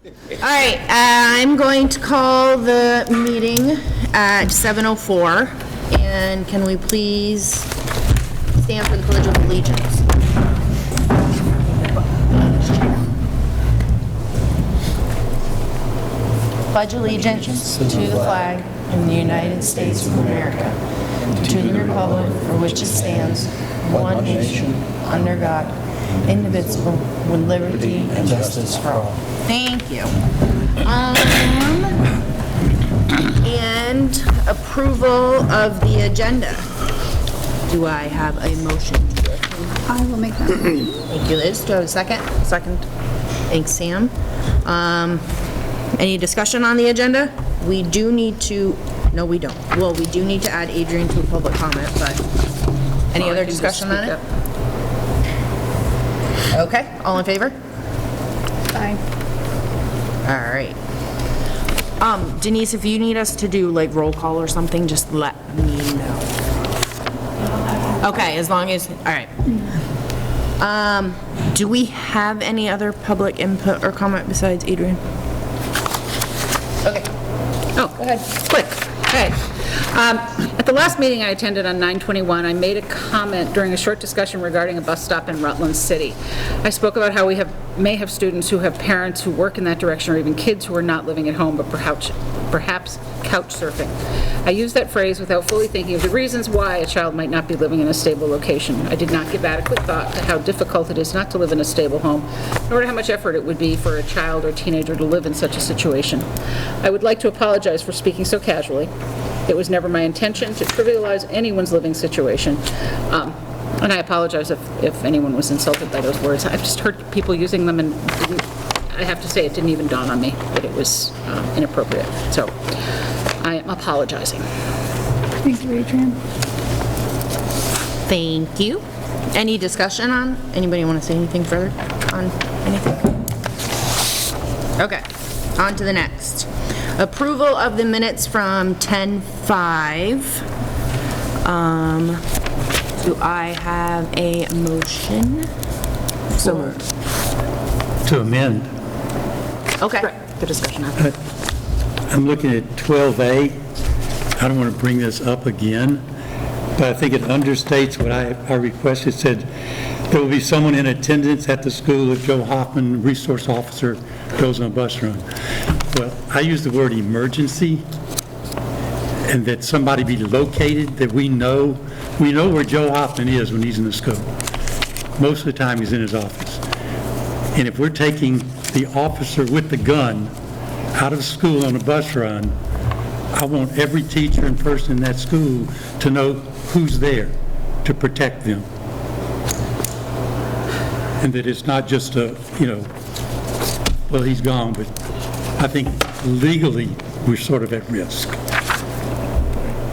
All right, I'm going to call the meeting at 7:04, and can we please stand for the Pledge of Allegiance? Pledge allegiance to the flag of the United States of America, and to the republic for which it stands, one nation, under God, indivisible, with liberty and justice for all. Thank you. And approval of the agenda. Do I have a motion to approve? I will make that motion. Thank you, Liz. Do I have a second? Second. Thanks, Sam. Any discussion on the agenda? We do need to, no, we don't. Well, we do need to add Adrian to a public comment, but any other discussion on it? Okay, all in favor? Aye. All right. Denise, if you need us to do like roll call or something, just let me know. Okay, as long as, all right. Do we have any other public input or comment besides Adrian? Okay. Oh, go ahead. Quick. Okay. At the last meeting I attended on 9/21, I made a comment during a short discussion regarding a bus stop in Rutland City. I spoke about how we may have students who have parents who work in that direction, or even kids who are not living at home, but perhaps couch surfing. I used that phrase without fully thinking of the reasons why a child might not be living in a stable location. I did not give adequate thought to how difficult it is not to live in a stable home, nor to how much effort it would be for a child or teenager to live in such a situation. I would like to apologize for speaking so casually. It was never my intention to trivialize anyone's living situation. And I apologize if anyone was insulted by those words. I've just heard people using them, and I have to say it didn't even dawn on me that it was inappropriate. So I am apologizing. Thank you, Adrian. Thank you. Any discussion on, anybody want to say anything further on anything? Okay, on to the next. Approval of the minutes from 10:05. Do I have a motion? So To amend. okay. The discussion after. I'm looking at 12A. I don't want to bring this up again, but I think it understates what I requested. It said there will be someone in attendance at the school if Joe Hoffman, resource officer, goes on a bus run. Well, I use the word emergency, and that somebody be located, that we know where Joe Hoffman is when he's in the school. Most of the time, he's in his office. And if we're taking the officer with the gun out of school on a bus run, I want every teacher and person in that school to know who's there to protect them. And that it's not just a, well, he's gone, but I think legally we're sort of at risk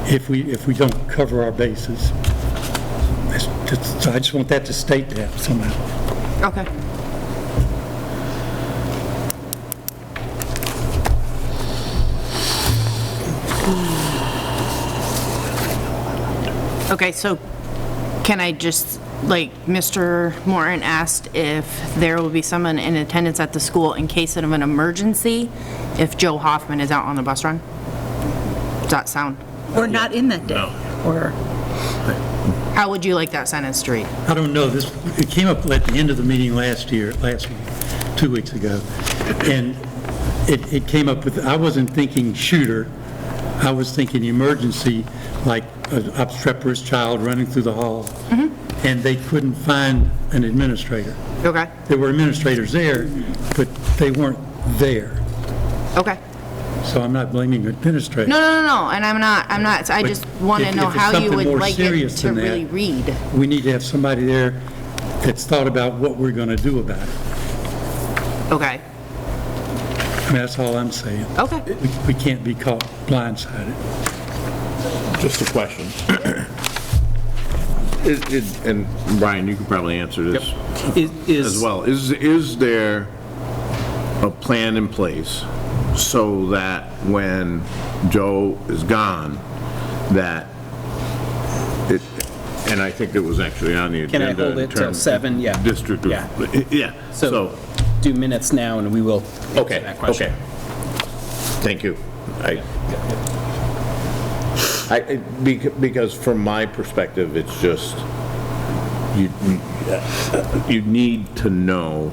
if we don't cover our bases. So I just want that to state that somehow. Okay. Okay, so can I just, like, Mr. Morton asked if there will be someone in attendance at the school in case of an emergency if Joe Hoffman is out on the bus run? Does that sound? Or not in that day. Or How would you like that sentence to read? I don't know, it came up at the end of the meeting last week, 2 weeks ago, and it came up with, I wasn't thinking shooter, I was thinking emergency, like an obstreperous child running through the hall, and they couldn't find an administrator. Okay. There were administrators there, but they weren't there, Okay. so I'm not blaming administrators. No, and I'm not, I But just want to if know it's how you something would more like it serious to than that, really read. We need to have somebody there that's thought about what we're going to do about it. Okay. I mean, that's all I'm saying. Okay. We can't be caught blindsided. Just a question. And Brian, you can probably answer this as well. Is there a plan in place so that when Joe is gone, that it, and I think it was actually on the Can I agenda. hold it till 7? Yeah. District. Yeah. Yeah. So do minutes now, and we will answer Okay, that question. okay. Thank you. Because from my perspective, it's just, you need to know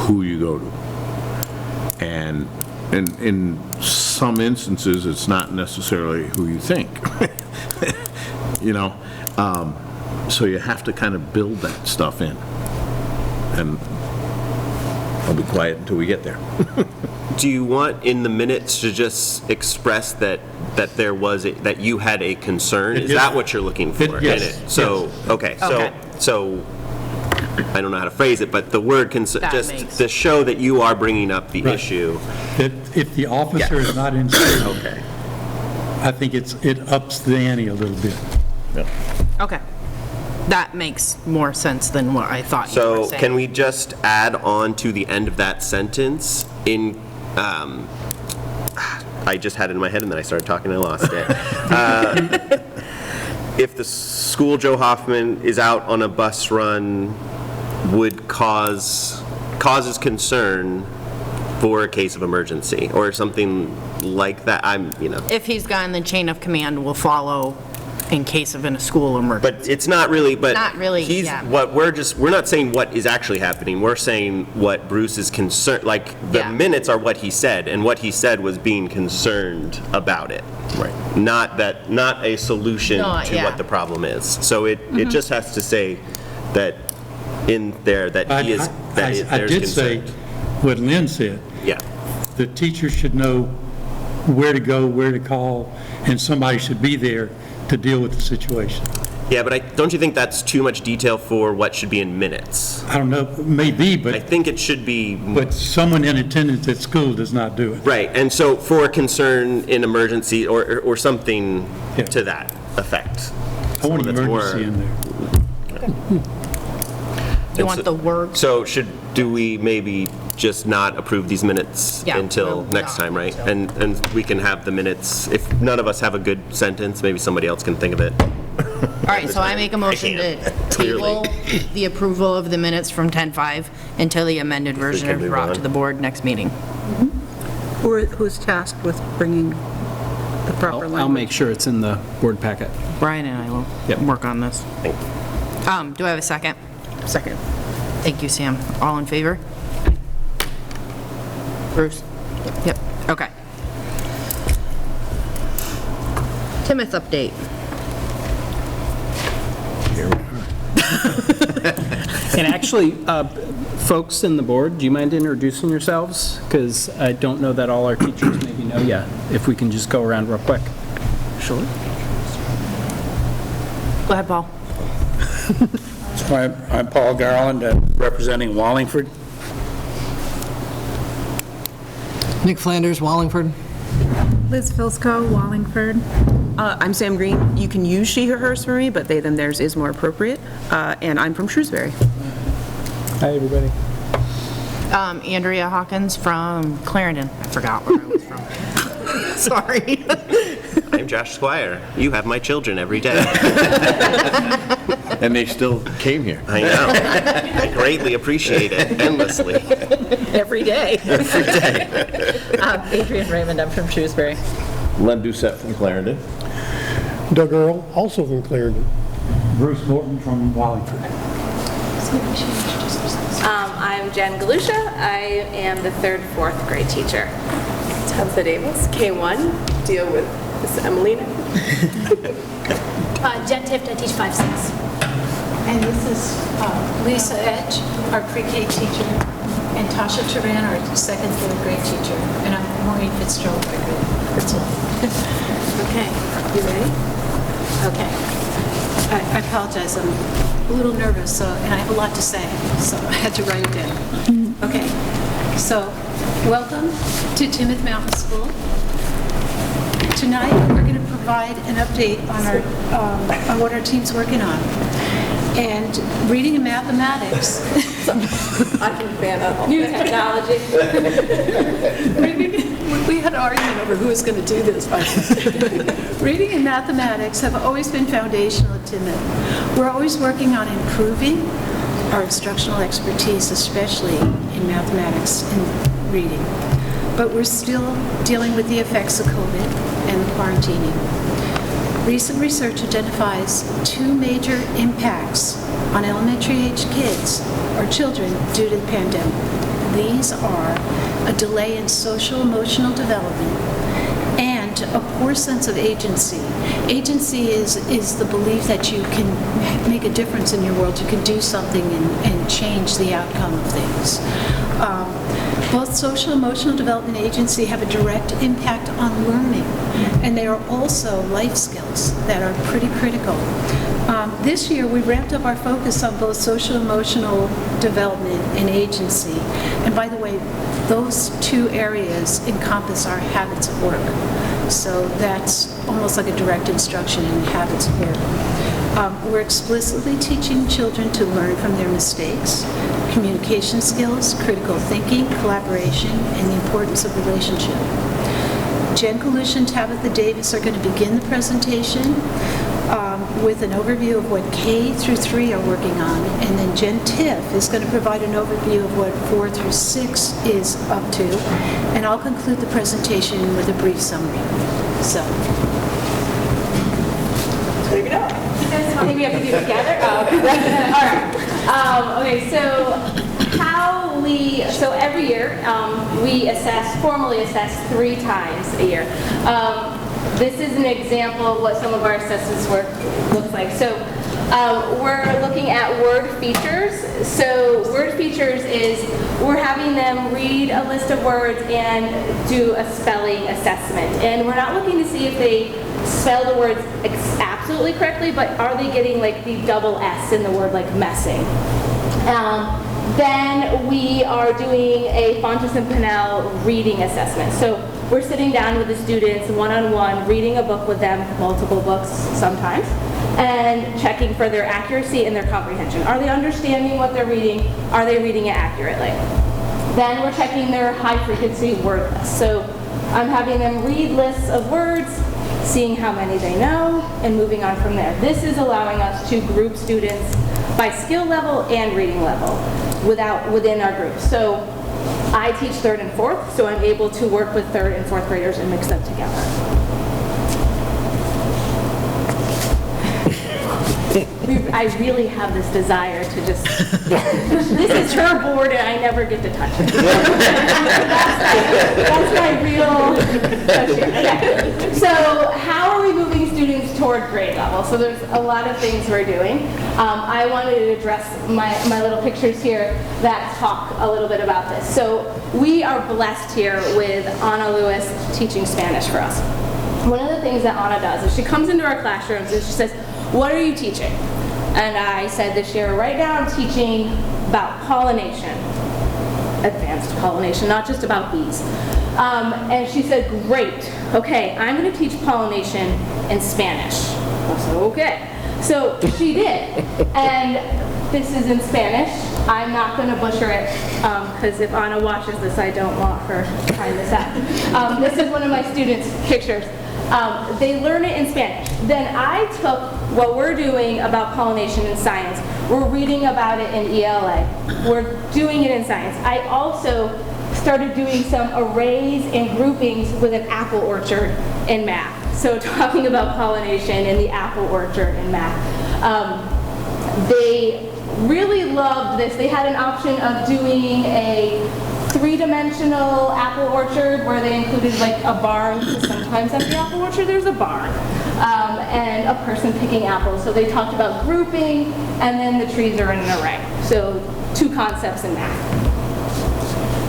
who you go to. And in some instances, it's not necessarily who you think, you know? So you have to kind of build that stuff in. And I'll be quiet until we get there. Do you want in the minutes to just express that there was, that you had a concern? Is that what you're looking for? Yes. In it? So, Yes. okay, Okay. so, I don't know how to phrase it, but the word concern, That just makes- to show that you are bringing up the Right. issue. That if the officer is not in school, Okay. I think it ups the ante a little bit. Okay. That makes more sense than what I thought you were So saying. can we just add on to the end of that sentence in, I just had it in my head and then I started talking and I lost it. If the school Joe Hoffman is out on a bus run would causes concern for a case of emergency or something like that, If he's gone, the chain of command will follow in case of a school emergency. But it's not really, Not really, yeah. We're not saying what is actually happening, we're saying what Bruce is concerned, like, the Yeah. minutes are what he said, and what he said was being concerned about it. Right. Not a solution No, to yeah. what the problem is. So it just has to say that in there, that he is, I there's did say concern. what Lynn said. Yeah, The teacher should know where to go, where to call, and somebody should be there to deal with the situation. yeah, but don't you think that's too much detail for what should be in minutes? I don't know, maybe, I think it should be. but someone in attendance at school does not do it. Right, and so for a concern in emergency or something Yeah. to that effect. I want That's emergency more- in there. You want the word? So do we maybe just not approve these minutes Yeah, until we'll next not time, right? until- And we can have the minutes, if none of us have a good sentence, maybe somebody else can think of it. All right, so I make a motion to can't, clearly. table the approval of the minutes from 10:05 until the amended version can is move brought on. to the board next meeting. Who's tasked with bringing the proper language? I'll make sure it's in the board packet. Brian and I will Yep. work on this. Do I have a second? Second. Thank you, Sam. All in favor? Bruce? Yep, okay. Tinmouth update. And actually, folks in the board, do you mind introducing yourselves? Because I don't know that all our teachers maybe know yet. If we can just go around real quick. Sure. Go ahead, Paul. I'm Paul Garland, representing Wallingford. Nick Flanders, Wallingford. Liz Filsco, Wallingford. I'm Sam Green. You can use she, her, hers for me, but they, them, theirs is more appropriate. And I'm from Shrewsbury. Hi, everybody. Andrea Hawkins from Clarendon. I forgot where I was from. Sorry. I'm Josh Squire. You have my children every day. And they still came here. I know. I greatly appreciate it endlessly. Every day. Adrian Raymond, I'm from Shrewsbury. Len Doucette from Clarendon. Doug Earl, also from Clarendon. Bruce Morton from Wallingford. I'm Jen Galusha. I am the 3rd, 4th grade teacher. Tabitha Davis, K1, deal with Miss Emelina. Jen Tift, I teach 5-6. And this is Lisa Edge, our pre-K teacher, and Tasha Turan, our 2nd, 3rd grade teacher. And I'm Maureen Fitzgerald, our grade principal. Okay, you ready? Okay. I apologize, I'm a little nervous, and I have a lot to say, so I had to write it down. Okay, so welcome to Tinmouth Mountain School. Tonight, we're going to provide an update on on what our team's working on. And reading and mathematics. I can fan out new technology. We had an argument over who was going to do this. Reading and mathematics have always been foundational at Tinmouth. We're always working on improving our instructional expertise, especially in in mathematics and reading. But we're still dealing with the effects of COVID and the quarantining. Recent research identifies 2 major impacts on elementary-age kids or children due to the pandemic. These are a delay in social emotional development and a poor sense of agency. Agency is the belief that you can make a difference in your world, you can do something and change the outcome of things. Both social emotional development and agency have a direct impact on learning, and they are also life skills that are pretty critical. This year, we ramped up our focus on both social emotional development and agency. And by the way, those 2 areas encompass our habits of work. So that's almost like a direct instruction in habits of work. We're explicitly teaching children to learn from their mistakes, communication skills, critical thinking, collaboration, and the importance of relationship. Jen Galusha and Tabitha Davis are going to begin the presentation with an overview of what K through 3 are working on, and then Jen Tiff is going to provide an overview of what 4 through 6 is up to, and I'll conclude the presentation with a brief summary. So. Take it up. I think we have to do it together. Oh, okay. All right. Okay, so every year we formally assess 3 times a year. This is an example of what some of our assessments work looks like. So we're looking at word features. So word features is we're having them read a list of words and do a spelling assessment. And we're not looking to see if they spell the words absolutely correctly, but are they getting like the double S in the word, like messing. Then we are doing a Fontes and Pinnell reading assessment. So we're sitting down with the students one-on-one, reading a book with them, multiple books sometimes, and checking for their accuracy and their comprehension. Are they understanding what they're reading? Are they reading it accurately? Then we're checking their high-frequency word list. So I'm having them read lists of words, seeing how many they know, and moving on from there. This is allowing us to group students by skill level and reading level within our group. So I teach 3rd and 4th, so I'm able to work with 3rd and 4th graders and mix them together. I really have this desire to just, this is her board and I never get to touch it. That's my real touch here. Okay. So how are we moving students toward grade level? So there's a lot of things we're doing. I wanted to address my little pictures here that talk a little bit about this. So we are blessed here with Ana Lewis teaching Spanish for us. One of the things that Ana does is she comes into our classrooms and she says, "What are you teaching?" And I said this year, right now I'm teaching about pollination, advanced pollination, not just about bees. And she said, "Great, okay, I'm going to teach pollination in Spanish." I said, "Okay." So she did, and this is in Spanish. I'm not going to butcher it, because if Ana watches this, I don't want her to find this out. This is one of my students' pictures. They learn it in Spanish. Then I took what we're doing about pollination in science. We're reading about it in ELA. We're doing it in science. I also started doing some arrays and groupings with an apple orchard in math. So talking about pollination in the apple orchard in math. They really loved this. They had an option of doing a 3-dimensional apple orchard where they included like a barn, because sometimes at the apple orchard there's a barn, and a person picking apples. So they talked about grouping, and then the trees are in an array. So 2 concepts in math.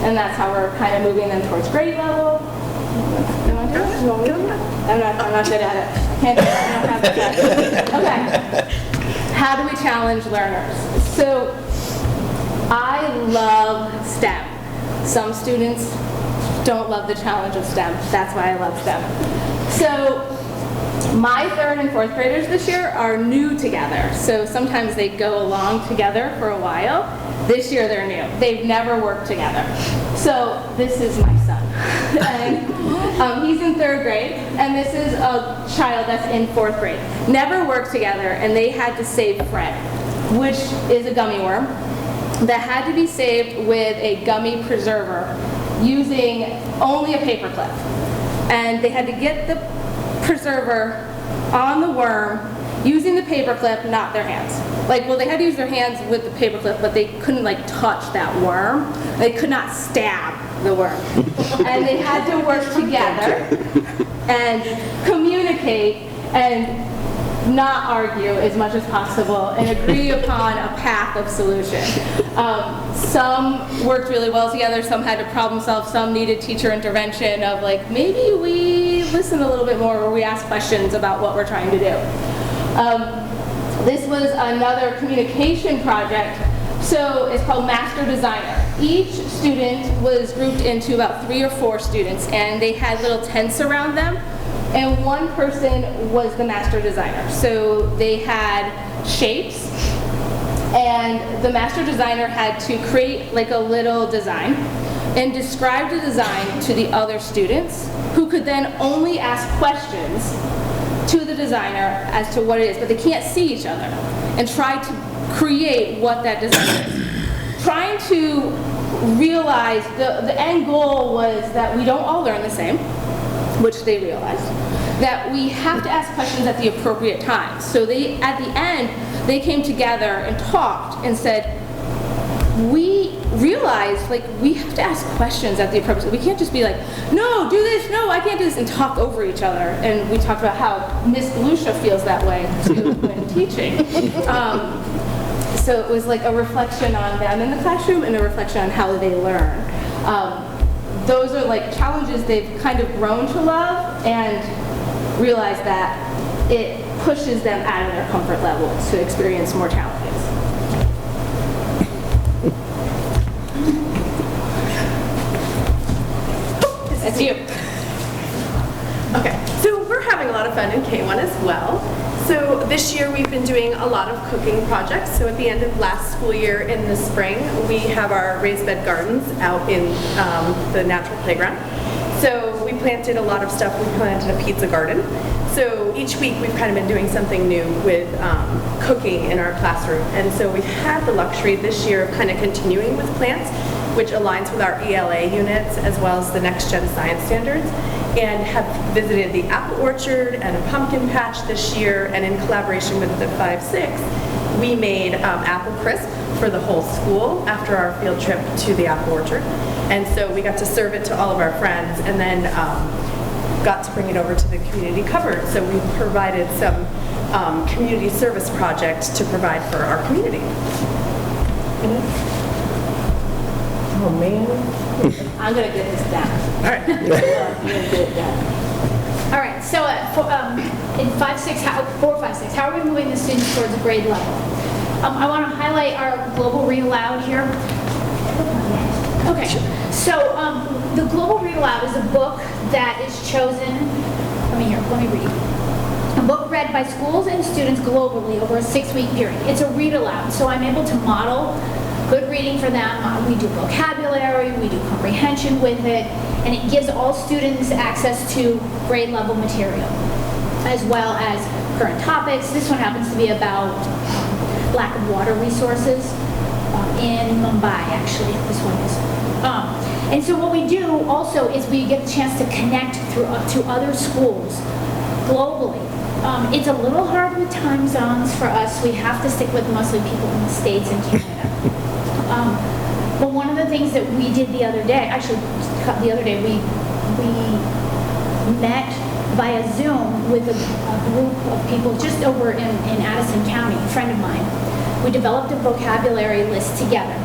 And that's how we're kind of moving them towards grade level. You want to do it? You want me to do it? I'm not good at it. I can't do it. I don't have that. Okay. How do we challenge learners? So I love STEM. Some students don't love the challenge of STEM. That's why I love STEM. So my 3rd and 4th graders this year are new together. So sometimes they go along together for a while. This year they're new. They've never worked together. So this is my son. And he's in 3rd grade, and this is a child that's in 4th grade. Never worked together, and they had to save Fred, which is a gummy worm. that had to be saved with a gummy preserver using only a paper clip. And they had to get the preserver on the worm using the paper clip, not their hands. Like, well, they had to use their hands with the paper clip, but they couldn't like touch that worm. They could not stab the worm. And they had to work together and communicate and not argue as much as possible and agree upon a path of solution. Some worked really well together, some had to problem solve, some needed teacher intervention of like, maybe we listen a little bit more or we ask questions about what we're trying to do. This was another communication project, so it's called Master Designer. Each student was grouped into about 3 or 4 students, and they had little tents around them, and one person was the master designer. So they had shapes, and the master designer had to create like a little design and describe the design to the other students, who could then only ask questions to the designer as to what it is, but they can't see each other, and try to create what that design is. Trying to realize the end goal was that we don't all learn the same, which they realized, that we have to ask questions at the appropriate time. So they, at the end, they came together and talked and said, we realized like we have to ask questions at the appropriate time. We can't just be like, no, do this, no, I can't do this, and talk over each other. And we talked about how Miss Lucia feels that way too when teaching. So it was like a reflection on them in the classroom and a reflection on how they learn. Those are like challenges they've kind of grown to love and realize that it pushes them out of their comfort level to experience more challenges. That's you. Okay, so we're having a lot of fun in K1 as well. So this year we've been doing a lot of cooking projects. So at the end of last school year in the spring, we have our raised bed gardens out in the natural playground. So we planted a lot of stuff. We planted a pizza garden. So each week we've kind of been doing something new with cooking in our classroom. And so we've had the luxury this year of kind of continuing with plants, which aligns with our ELA units as well as the Next Gen Science Standards, and have visited the apple orchard and a pumpkin patch this year, and in collaboration with the 5-6, we made apple crisp for the whole school after our field trip to the apple orchard. And so we got to serve it to all of our friends, and then got to bring it over to the community cupboard. So we provided some community service projects to provide for our community. Oh man, I'm gonna get this down. All right. I'm gonna get it down. All right, so in 5-6, 4-5-6, how are we moving the students towards a grade level? I want to highlight our Global Read Aloud here. Okay, so the Global Read Aloud is a book that is chosen, let me read. A book read by schools and students globally over a 6-week period. It's a read aloud, so I'm able to model good reading for them. We do vocabulary, we do comprehension with it, and it gives all students access to grade level material, as well as current topics. This one happens to be about lack of water resources in Mumbai, actually, this one is. And so what we do also is we get a chance to connect to other schools globally. It's a little hard with time zones for us. We have to stick with mostly people in the States and Canada. But one of the things that we did the other day, we met via Zoom with a group of people just over in Addison County, a friend of mine. We developed a vocabulary list together.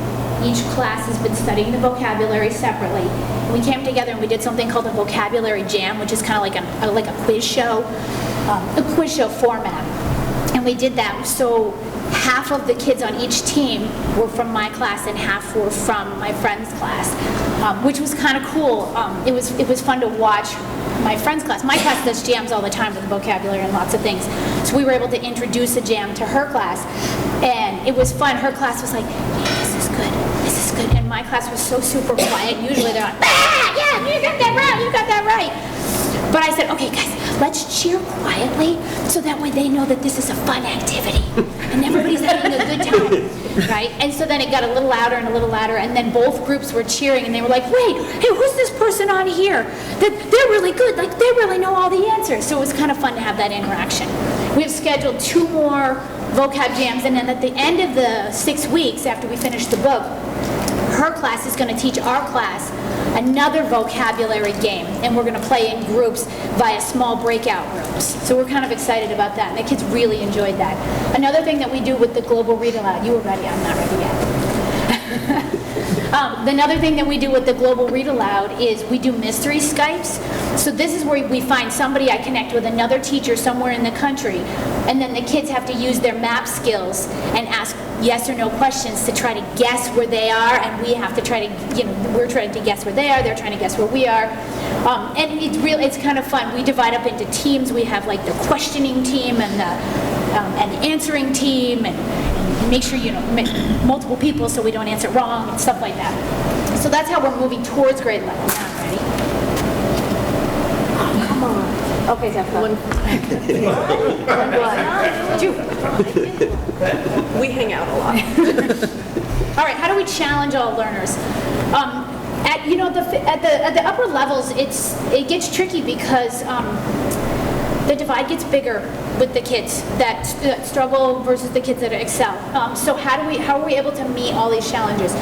Each class has been studying the vocabulary separately. We came together and we did something called a vocabulary jam, which is kind of like a quiz show format. And we did that. So half of the kids on each team were from my class and half were from my friend's class, which was kind of cool. It was fun to watch my friend's class. My class does jams all the time with vocabulary and lots of things. So we were able to introduce a jam to her class, and it was fun. Her class was like, hey, this is good. And my class was so super quiet. Usually they're like, yeah, you got that right. But I said, okay, guys, let's cheer quietly so that way they know that this is a fun activity and everybody's having a good time. right? And so then it got a little louder and a little louder, and then both groups were cheering, and they were like, wait, hey, who's this person on here? They're really good, like they really know all the answers. So it was kind of fun to have that interaction. We have scheduled 2 more vocab jams, and then at the end of the 6 weeks after we finish the book, her class is going to teach our class another vocabulary game, and we're going to play in groups via small breakout rooms. So we're kind of excited about that, and the kids really enjoyed that. Another thing that we do with the Global Read Aloud, you were ready, I'm not ready yet. Another thing that we do with the Global Read Aloud is we do mystery Skypes. So this is where we find somebody, I connect with another teacher somewhere in the country, and then the kids have to use their map skills and ask yes or no questions to try to guess where they are, and we have to try to, we're trying to guess where they are, they're trying to guess where we are. And it's kind of fun. We divide up into teams. We have like the questioning team and the answering team, and make sure, multiple people so we don't answer wrong and stuff like that. So that's how we're moving towards grade level. Now, ready? Oh, come on. Okay, Jeff. One. Two. We hang out a lot. All right, how do we challenge all learners? At the upper levels, it gets tricky because the divide gets bigger with the kids that struggle versus the kids that excel. So how are we able to meet all these challenges?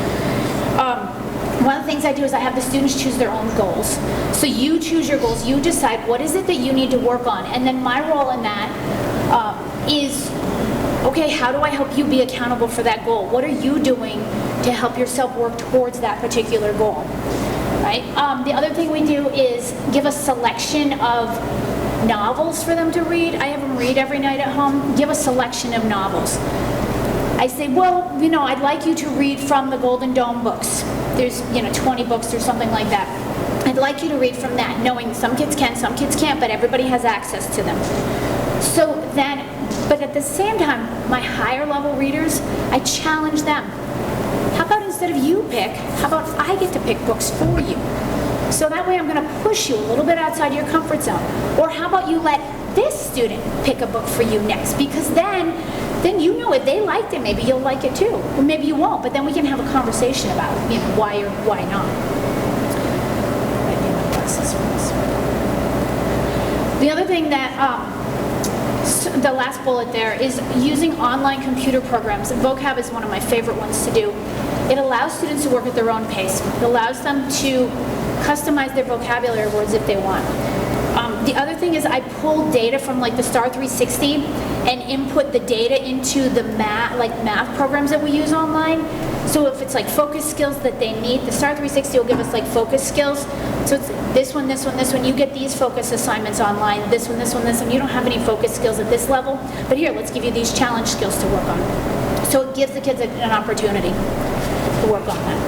One of the things I do is I have the students choose their own goals. So you choose your goals, you decide what is it that you need to work on, and then my role in that is, okay, how do I help you be accountable for that goal? What are you doing to help yourself work towards that particular goal? Right? The other thing we do is give a selection of novels for them to read. I have them read every night at home. Give a selection of novels. I say, well, I'd like you to read from the Golden Dome books. There's, 20 books or something like that. I'd like you to read from that, knowing some kids can, some kids can't, but everybody has access to them. So then, but at the same time, my higher level readers, I challenge them. How about instead of you pick, how about I get to pick books for you? So that way I'm going to push you a little bit outside your comfort zone. Or how about you let this student pick a book for you next? Because then if they liked it, maybe you'll like it too. Or maybe you won't, but then we can have a conversation about why or why not. The other thing that, the last bullet there, is using online computer programs. Vocab is one of my favorite ones to do. It allows students to work at their own pace. It allows them to customize their vocabulary words if they want. The other thing is I pull data from like the Star 360 and input the data into the math programs that we use online. So if it's like focus skills that they need, the Star 360 will give us like focus skills. So it's this one, this one, this one. You get these focus assignments online. This one, this one, this one. You don't have any focus skills at this level. But here, let's give you these challenge skills to work on. So it gives the kids an opportunity to work on that.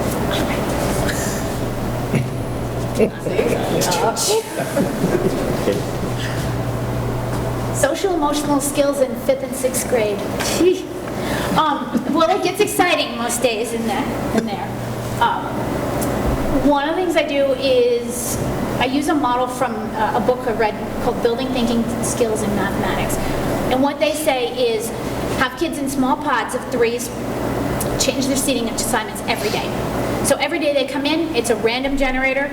Social emotional skills in 5th and 6th grade. Well, it gets exciting most days in there. One of the things I do is I use a model from a book I read called Building Thinking Skills in Mathematics. And what they say is have kids in small pods of 3s change their seating assignments every day. So every day they come in, it's a random generator,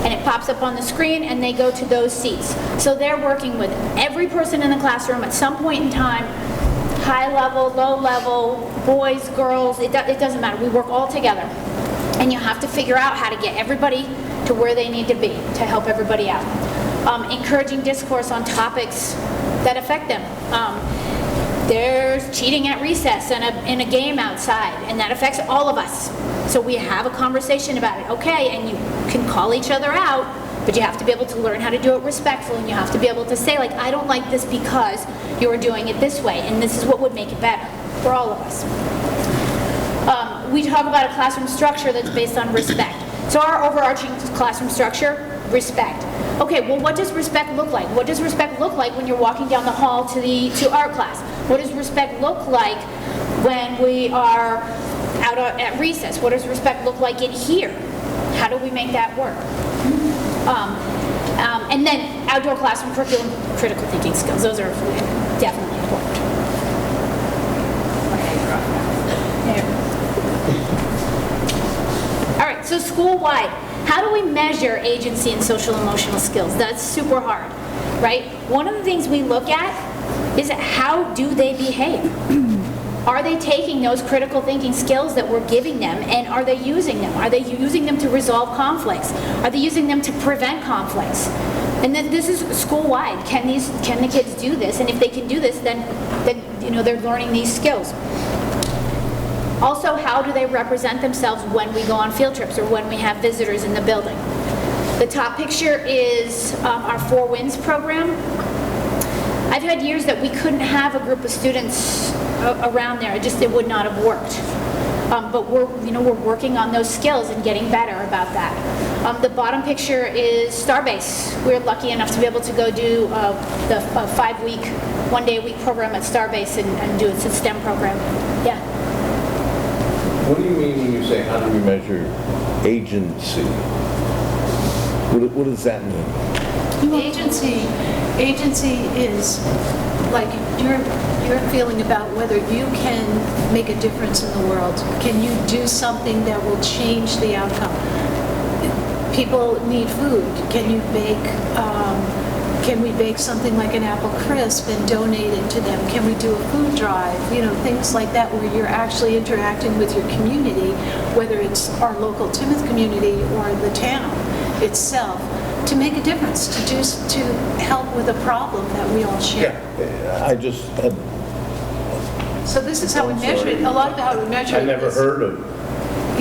and it pops up on the screen, and they go to those seats. So they're working with every person in the classroom at some point in time, high level, low level, boys, girls, it doesn't matter. We work all together. And you have to figure out how to get everybody to where they need to be to help everybody out. Encouraging discourse on topics that affect them. There's cheating at recess in a game outside, and that affects all of us. So we have a conversation about it. Okay, and you can call each other out, but you have to be able to learn how to do it respectfully, and you have to be able to say, like, I don't like this because you're doing it this way, and this is what would make it better for all of us. We talk about a classroom structure that's based on respect. So our overarching classroom structure, respect. Okay, well, what does respect look like? What does respect look like when you're walking down the hall to art class? What does respect look like when we are out at recess? What does respect look like in here? How do we make that work? And then outdoor classroom curriculum, critical thinking skills. Those are definitely important. All right, so school-wide, how do we measure agency and social emotional skills? That's super hard, right? One of the things we look at is how do they behave? Are they taking those critical thinking skills that we're giving them, and are they using them? Are they using them to resolve conflicts? Are they using them to prevent conflicts? And then this is school-wide. Can the kids do this? And if they can do this, then they're learning these skills. Also, how do they represent themselves when we go on field trips or when we have visitors in the building? The top picture is our Four Winds program. I've had years that we couldn't have a group of students around there. It would not have worked. But we're working on those skills and getting better about that. The bottom picture is Starbase. We're lucky enough to be able to go do the 5-week, 1-day-a-week program at Starbase and do a STEM program. Yeah. What do you mean when you say how do we measure agency? What does that mean? Agency is like your feeling about whether you can make a difference in the world. Can you do something that will change the outcome? People need food. Can you bake? Can we bake something like an apple crisp and donate it to them? Can we do a food drive? Things like that where you're actually interacting with your community, whether it's our local Tinmouth community or the town itself, to make a difference, to help with a problem that we all share. Yeah, I just had... So this is how we measure it. A lot of how we measure it. I never heard of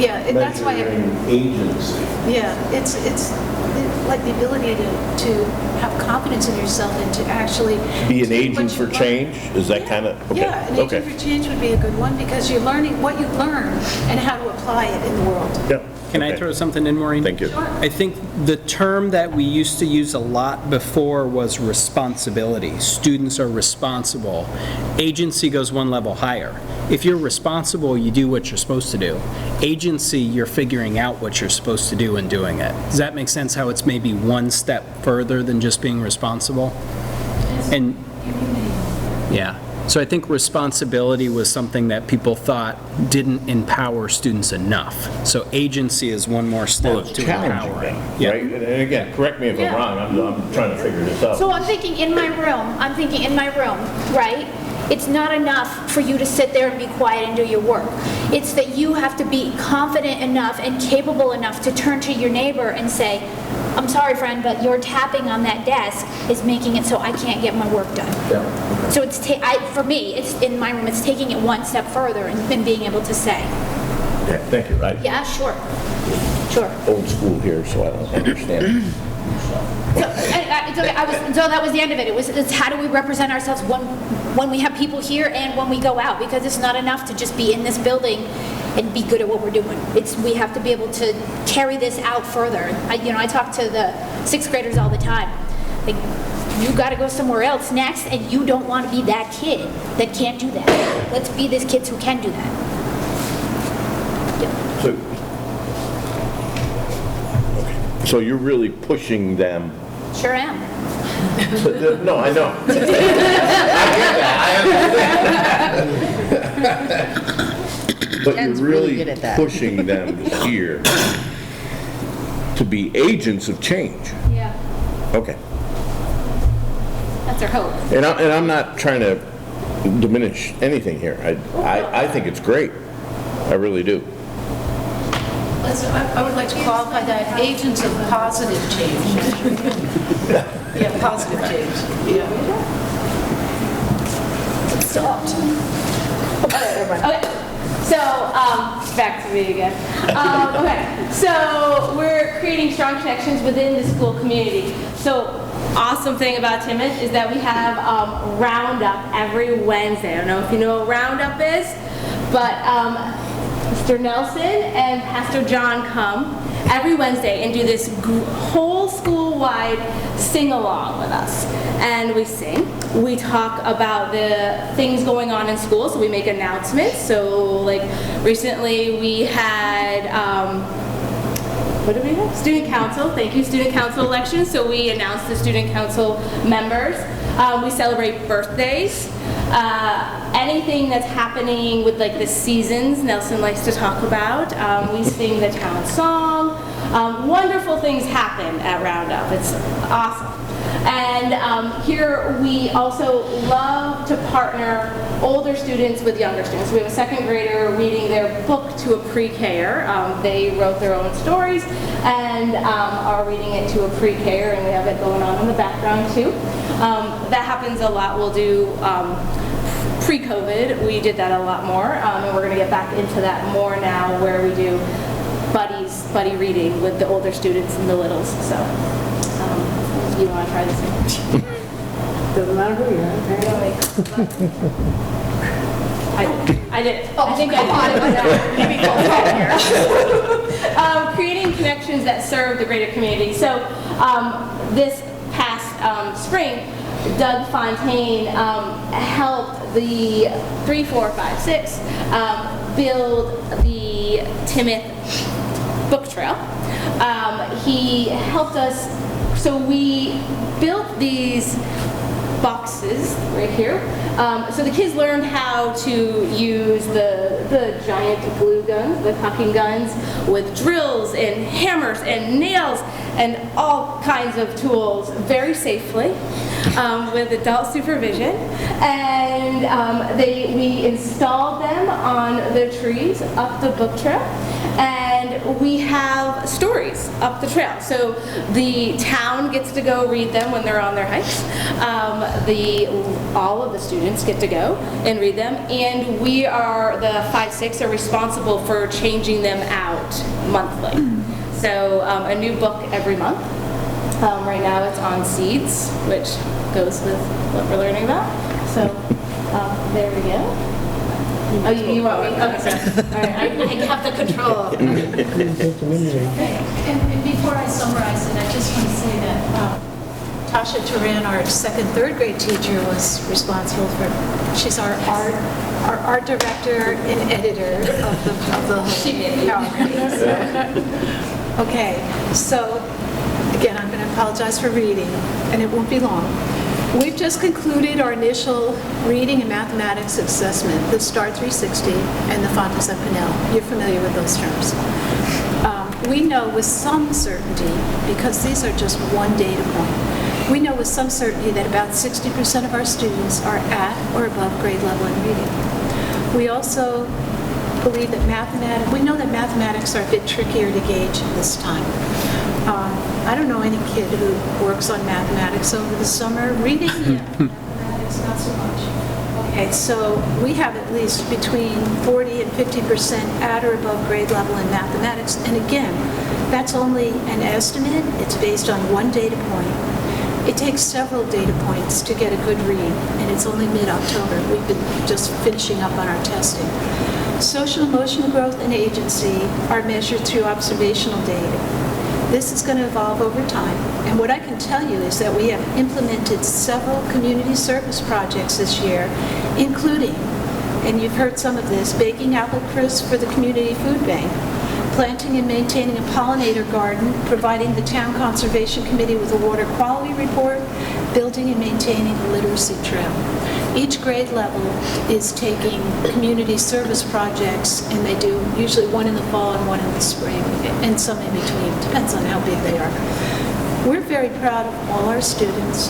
and that's why agency. Yeah, it's like the ability to have confidence in yourself and to actually be an agent for change. Is that kind of okay? Yeah, an agent for change would be a good one because you're learning what you learn and how to apply it in the world. Yep. Can I throw something in, Maureen? Thank you. Sure. I think the term that we used to use a lot before was responsibility. Students are responsible. Agency goes one level higher. If you're responsible, you do what you're supposed to do. Agency, you're figuring out what you're supposed to do and doing it. Does that make sense, how it's maybe one step further than just being responsible? And yeah. So I think responsibility was something that people thought didn't empower students enough. So agency is one more step to empowering. Yeah. Right? And again, correct me if I'm wrong. I'm trying to figure this out. So I'm thinking in my room, right? It's not enough for you to sit there and be quiet and do your work. It's that you have to be confident enough and capable enough to turn to your neighbor and say, I'm sorry, friend, but your tapping on that desk is making it so I can't get my work done. Yeah. So for me, it's in my room, it's taking it one step further and being able to say. Yeah, thank you, right? Yeah, sure. Old school here, so I don't understand. So that was the end of it. It's how do we represent ourselves when we have people here and when we go out, because it's not enough to just be in this building and be good at what we're doing. We have to be able to carry this out further. I talk to the 6th graders all the time. Like, you got to go somewhere else next, and you don't want to be that kid that can't do that. Let's be these kids who can do that. Yep. So you're really pushing them. Sure am. No, I know. I get that. But Ken's you're really really good at that. pushing them here to be agents of change. Yeah. Okay. That's our hope. And I'm not trying to diminish anything here. I think it's great. I really do. I would like to qualify that agents of positive change. Yeah, positive change. Yeah. Stopped. Okay, so back to me again. Okay, so we're creating strong connections within the school community. So awesome thing about Tinmouth is that we have Roundup every Wednesday. I don't know if you know what Roundup is, but Mr. Nelson and Pastor John come every Wednesday and do this whole school-wide sing-along with us. And we sing. We talk about the things going on in school, so we make announcements. So, like, recently we had, what did we have? Student council. Thank you, student council elections. So we announced the student council members. We celebrate birthdays. Anything that's happening with like the seasons, Nelson likes to talk about. We sing the town song. Wonderful things happen at Roundup. It's awesome. And here we also love to partner older students with younger students. We have a second grader reading their book to a pre-Ker. They wrote their own stories and are reading it to a pre-Ker, and we have it going on in the background too. That happens a lot. We'll do pre-COVID, we did that a lot more, and we're going to get back into that more now, where we do buddy reading with the older students and the littles. So, you want to try this one? Doesn't matter who you are. I did. I think I did. Creating connections that serve the greater community. So, this past spring, Doug Fontaine helped the 3, 4, 5, 6 build the Tinmouth book trail. He helped us, so we built these boxes right here. So the kids learned how to use the giant glue guns, the caulking guns, with drills and hammers and nails and all kinds of tools very safely with adult supervision. And we installed them on the trees up the book trail. And we have stories up the trail. So the town gets to go read them when they're on their hikes. All of the students get to go and read them. And we are, the 5, 6 are responsible for changing them out monthly. So a new book every month. Right now it's on seeds, which goes with what we're learning about. So there we go. Oh, you want me? Okay, sorry. All right, I have the control. And before I summarize it, I just want to say that Tasha Turan, our 2nd, 3rd grade teacher, was responsible for, she's our art director and editor of the PowerPoint. Okay, so again, I'm going to apologize for reading, and it won't be long. We've just concluded our initial reading and mathematics assessment, the STAR 360 and the Fontes and Pinnell. You're familiar with those terms. We know with some certainty, because these are just one data point, we know with some certainty that about 60% of our students are at or above grade level in reading. We also believe that we know that mathematics are a bit trickier to gauge this time. I don't know any kid who works on mathematics over the summer. Reading, yeah, mathematics, not so much. Okay, so we have at least between 40 and 50% at or above grade level in mathematics. And again, that's only an estimate. It's based on one data point. It takes several data points to get a good read, and it's only mid-October. We've been just finishing up on our testing. Social emotional growth and agency are measured through observational data. This is going to evolve over time, and what I can tell you is that we have implemented several community service projects this year, including, and you've heard some of this, baking apple crisps for the community food bank, planting and maintaining a pollinator garden, providing the town conservation committee with a water quality report, building and maintaining a literacy trail. Each grade level is taking community service projects, and they do usually one in the fall and one in the spring, and some in between, depends on how big they are. We're very proud of all our students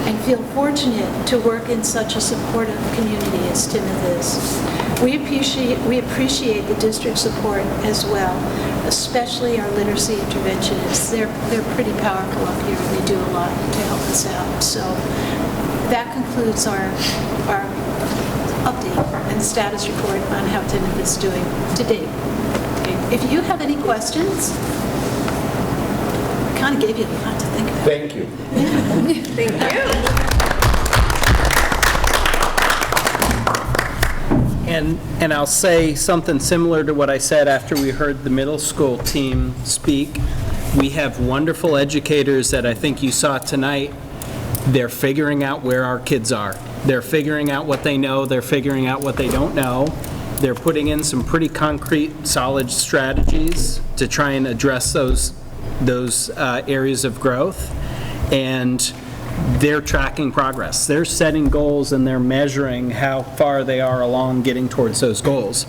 and feel fortunate to work in such a supportive community as Tinmouth is. We appreciate the district support as well, especially our literacy interventionists. They're pretty powerful up here, and they do a lot to help us out. So that concludes our update and status report on how Tinmouth is doing to date. Okay. If you have any questions, I kind of gave you a lot to think about. Thank you. Thank you. And I'll say something similar to what I said after we heard the middle school team speak. We have wonderful educators that I think you saw tonight. They're figuring out where our kids are. They're figuring out what they know. They're figuring out what they don't know. They're putting in some pretty concrete, solid strategies to try and address those areas of growth. And they're tracking progress. They're setting goals and they're measuring how far they are along getting towards those goals.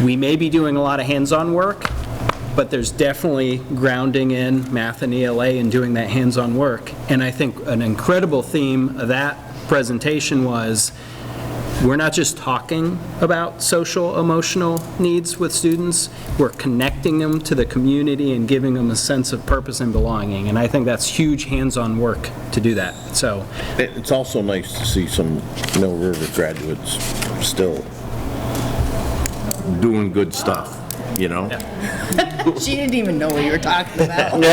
We may be doing a lot of hands-on work, but there's definitely grounding in math and ELA and doing that hands-on work. And I think an incredible theme of that presentation was, we're not just talking about social emotional needs with students, we're connecting them to the community and giving them a sense of purpose and belonging. And I think that's huge hands-on work to do that. So It's also nice to see some Mill River graduates still doing good stuff, you know? She didn't even know what you were talking about.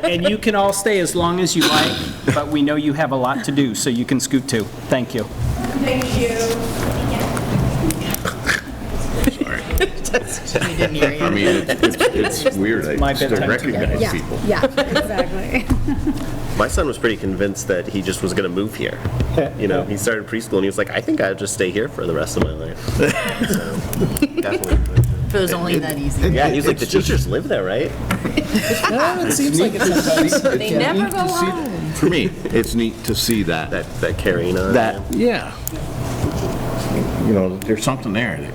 And you can all stay as long as you like, but we know you have a lot to do, so you can scoot too. Thank you. Thank you. We didn't hear you. I mean, it's weird. My I still bedtime recognize people. Yeah, exactly. My son was pretty convinced that he just was going to move here. You know, he started preschool and he was like, I think I'll just stay here for the rest of my life. So, definitely. If it was only that easy. Yeah, he was like, the teachers live there, right? It seems like it's sometimes. They never go home. For me, it's neat to see that. That carrying on. Yeah. You know, there's something there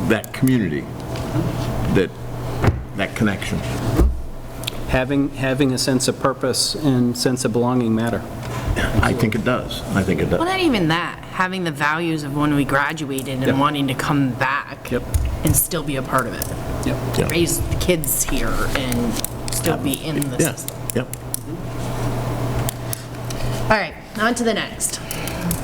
that community, that connection. Having a sense of purpose and sense of belonging matter. I think it does. I think it does. Well, not even that. Having the values of when we graduated and wanting to come back and still be a part of it. To raise the kids here and still be in the system. All right, on to the next.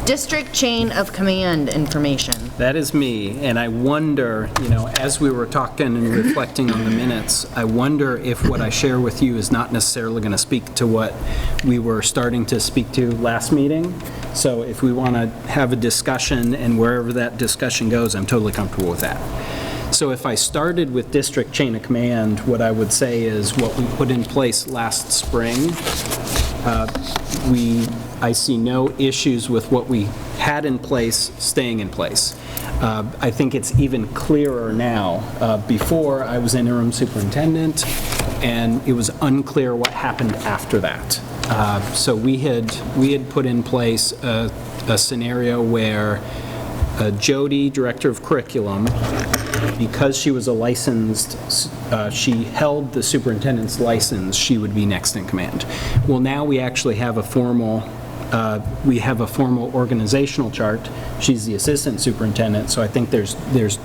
District chain of command information. That is me, and I wonder, you know, as we were talking and reflecting on the minutes, I wonder if what I share with you is not necessarily going to speak to what we were starting to speak to last meeting. So if we want to have a discussion, and wherever that discussion goes, I'm totally comfortable with that. So if I started with district chain of command, what I would say is what we put in place last spring, I see no issues with what we had in place staying in place. I think it's even clearer now. Before, I was interim superintendent, and it was unclear what happened after that. So we had put in place a scenario where Jody, director of curriculum, because she was a licensed, she held the superintendent's license, she would be next in command. Well, now we actually have a formal organizational chart. She's the assistant superintendent, so I think there's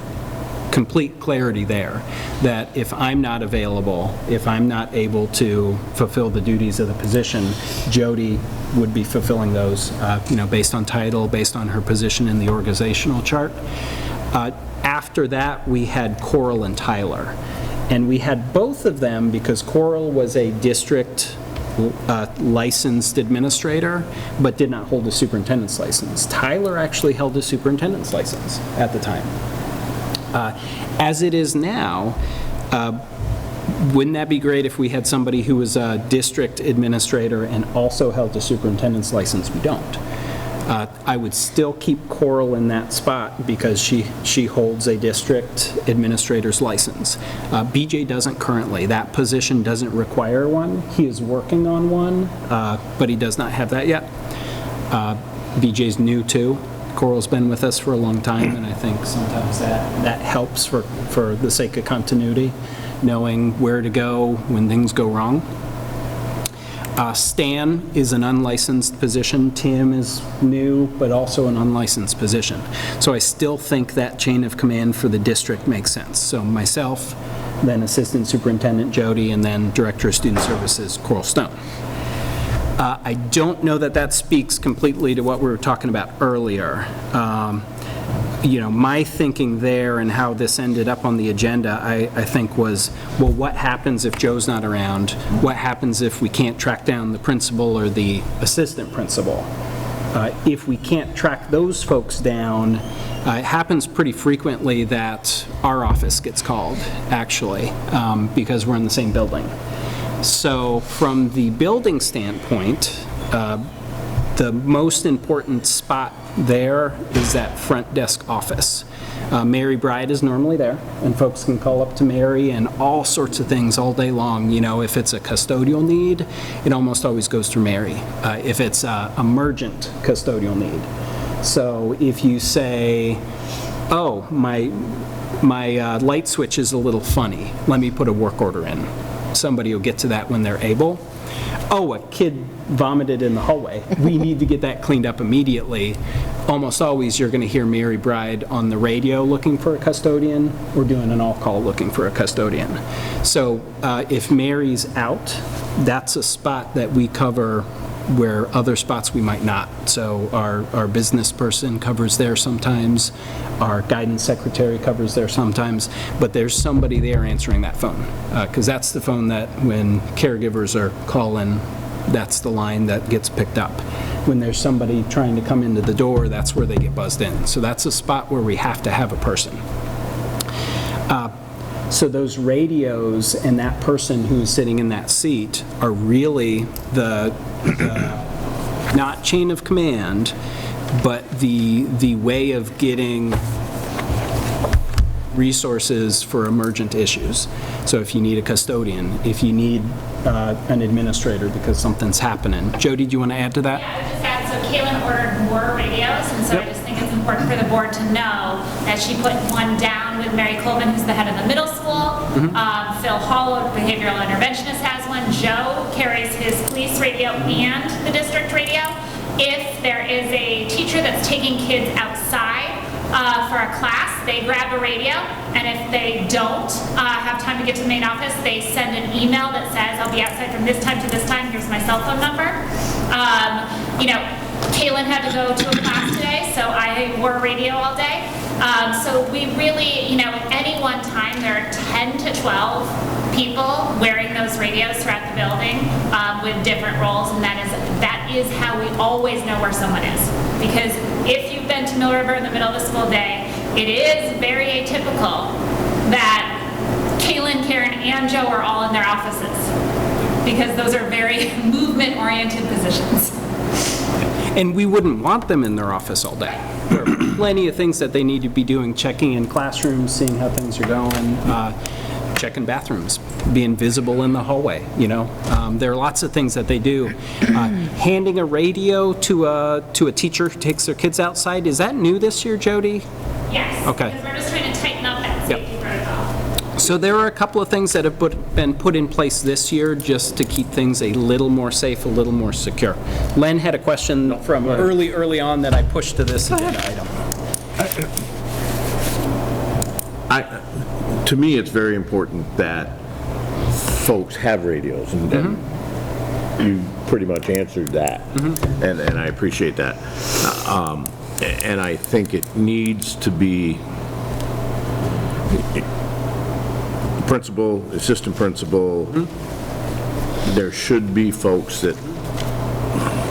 complete clarity there, that if I'm not available, if I'm not able to fulfill the duties of the position, Jody would be fulfilling those, based on title, based on her position in the organizational chart. After that, we had Coral and Tyler. And we had both of them because Coral was a district licensed administrator, but did not hold a superintendent's license. Tyler actually held a superintendent's license at the time. As it is now, wouldn't that be great if we had somebody who was a district administrator and also held a superintendent's license? We don't. I would still keep Coral in that spot because she holds a district administrator's license. BJ doesn't currently. That position doesn't require one. He is working on one, but he does not have that yet. BJ's new too. Coral's been with us for a long time, and I think sometimes that helps for the sake of continuity, knowing where to go when things go wrong. Stan is an unlicensed position. Tim is new, but also an unlicensed position. So I still think that chain of command for the district makes sense. So myself, then Assistant Superintendent Jody, and then Director of Student Services, Coral Stone. I don't know that speaks completely to what we were talking about earlier. My thinking there and how this ended up on the agenda, I think was, well, what happens if Joe's not around? What happens if we can't track down the principal or the assistant principal? If we can't track those folks down, it happens pretty frequently that our office gets called, actually, because we're in the same building. So from the building standpoint, the most important spot there is that front desk office. Mary Bride is normally there, and folks can call up to Mary and all sorts of things all day long. You know, if it's a custodial need, it almost always goes through Mary. If it's a emergent custodial need. So if you say, oh, my light switch is a little funny, let me put a work order in. Somebody will get to that when they're able. Oh, a kid vomited in the hallway. We need to get that cleaned up immediately. Almost always you're going to hear Mary Bride on the radio looking for a custodian or doing an all-call looking for a custodian. So if Mary's out, that's a spot that we cover where other spots we might not. So our business person covers there sometimes, our guidance secretary covers there sometimes, but there's somebody there answering that phone. Because that's the phone that when caregivers are calling, that's the line that gets picked up. When there's somebody trying to come into the door, that's where they get buzzed in. So that's a spot where we have to have a person. So those radios and that person who's sitting in that seat are really the not chain of command, but the way of getting resources for emergent issues. So if you need a custodian, if you need an administrator because something's happening. Jody, do you want to add to that? Yeah, I would just add, so Kaylin ordered more radios, and so I just think it's important for the board to know that she put one down with Mary Colvin, who's the head of the middle school. Phil Hall, behavioral interventionist, has one. Joe carries his police radio and the district radio. If there is a teacher that's taking kids outside for a class, they grab a radio, and if they don't have time to get to the main office, they send an email that says, I'll be outside from this time to this time, here's my cell phone number. You know, Kaylin had to go to a class today, so I wore a radio all day. So we really, you know, at any one time, there are 10 to 12 people wearing those radios throughout the building with different roles, and that is how we always know where someone is. Because if you've been to Mill River in the middle of the school day, it is very atypical that Kaylin, Karen, and Joe are all in their offices, because those are very movement-oriented positions. And we wouldn't want them in their office all day. There are plenty of things that they need to be doing, checking in classrooms, seeing how things are going, checking bathrooms, being visible in the hallway, you know. There are lots of things that they do. Handing a radio to a teacher who takes their kids outside, is that new this year, Jody? Yes. Okay. Because we're just trying to tighten up that safety protocol. So there are a couple of things that have been put in place this year just to keep things a little more safe, a little more secure. Len had a question from early on that I pushed to this agenda item. To me, it's very important that folks have radios, and you pretty much answered that, and I appreciate that. And I think it needs to be principal, assistant principal. There should be folks that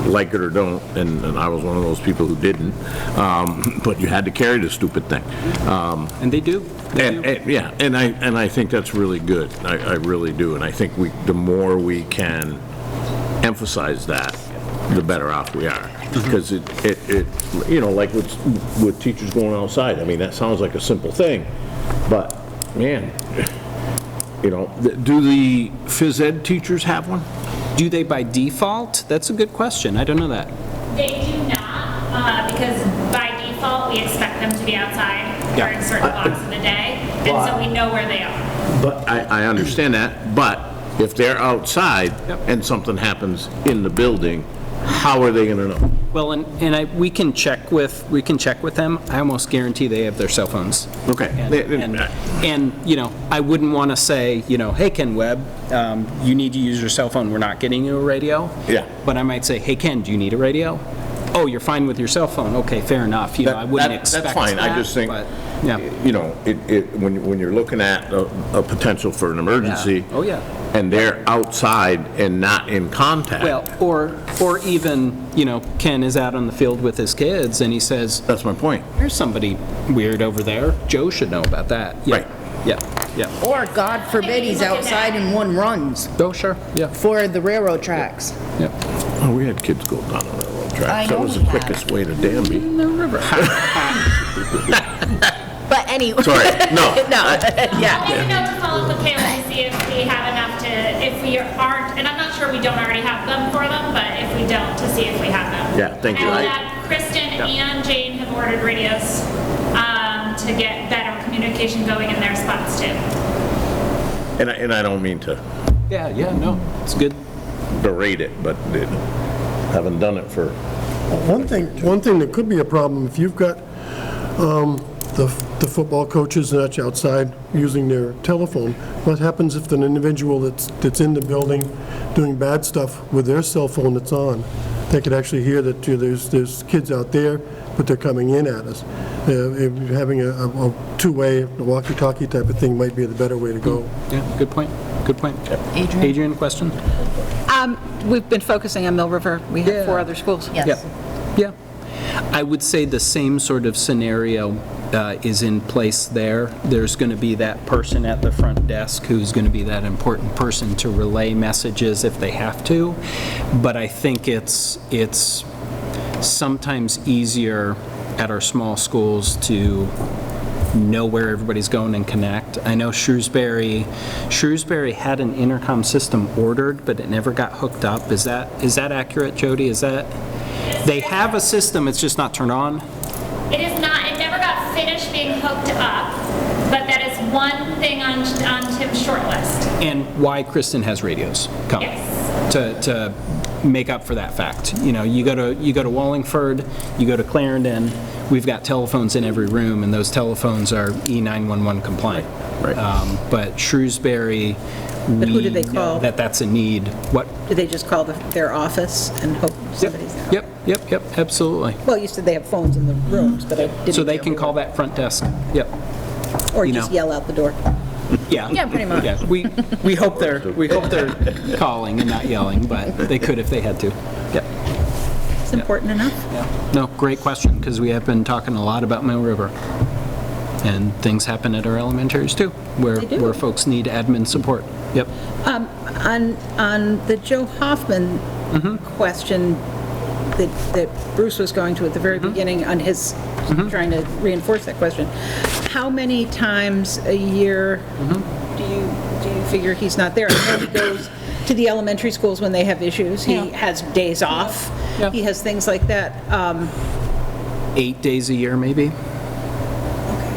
like it or don't, and I was one of those people who didn't, but you had to carry the stupid thing. And they do. Yeah, and I think that's really good. I really do, and I think the more we can emphasize that, the better off we are. Because it you know, like with teachers going outside, I mean, that sounds like a simple thing, but man, you know, do the phys ed teachers have one? Do they by default? That's a good question. I don't know that. They do not, because by default, we expect them to be outside during certain blocks of the day, and so we know where they are. But I understand that, but if they're outside and something happens in the building, how are they going to know? Well, we can check with them. I almost guarantee they have their cell phones. Okay. And you know, I wouldn't want to say, you know, hey, Ken Webb, you need to use your cell phone. We're not getting you a radio. Yeah. But I might say, hey, Ken, do you need a radio? Oh, you're fine with your cell phone. Okay, fair enough. You know, I wouldn't expect that's fine. that, I just think, yeah. You know, when you're looking at a potential for an emergency. Oh, yeah. And they're outside and not in contact. Well, or even, you know, Ken is out on the field with his kids and he says, that's my point. There's somebody weird over there. Joe should know about that. Yeah. Right. Yeah. Or, God forbid, he's outside and one runs. Oh, sure. Yeah. For the railroad tracks. Yeah. Oh, we had kids go down the railroad contract. That was the quickest way to damn me. But anyway. Sorry, no. No, I'll yeah. make a note to follow up with Kayla to see if we have enough to, if we aren't, and I'm not sure we don't already have them for them, but if we don't, to see if we have them. Yeah, thank you. And that Kristen and Jane have ordered radios to get better communication going in their spots too. And I don't mean to Yeah, no, it's good. berate it, but haven't done it for, One thing that could be a problem, if you've got the football coaches and such outside using their telephone, what happens if an individual that's in the building doing bad stuff with their cell phone that's on? They could actually hear that there's kids out there, but they're coming in at us. Having a two-way walkie-talkie type of thing might be the better way to go. Yeah, good point. Adrian, question? We've been focusing on Mill River. We have 4 other schools. Yes. Yeah. I would say the same sort of scenario is in place there. There's going to be that person at the front desk who's going to be that important person to relay messages if they have to. But I think it's sometimes easier at our small schools to know where everybody's going and connect. I know Shrewsbury had an intercom system ordered, but it never got hooked up. Is that accurate, Jody? Is that they have a system, it's just not turned on? It is not, it never got finished being hooked up, but that is one thing on Tim's short list. And why Kristen has radios coming. Yes. To make up for that fact. You know, you go to Wallingford, you go to Clarendon, we've got telephones in every room, and those telephones are E911 compliant. Right. But Shrewsbury, But who do they we know call? that's a need. What? Do they just call their office and hope somebody's there? Yep, absolutely. Well, you said they have phones in the rooms, but I didn't. So they know can who. call that front desk. Yep. Or you just know. yell out the door. Yeah. Yeah, pretty much. Yeah, we hope they're calling and not yelling, but they could if they had to. Yep. It's important enough. Yeah. No, great question, because we have been talking a lot about Mill River. And things happen at our elementaries too, where folks need admin support. Yep. On the Joe Hoffman question that Bruce was going to at the very beginning on his, trying to reinforce that question, how many times a year do you figure he's not there? I know he goes to the elementary schools when they have issues. He has days off. Yeah. He has things like that. 8 days a year, maybe,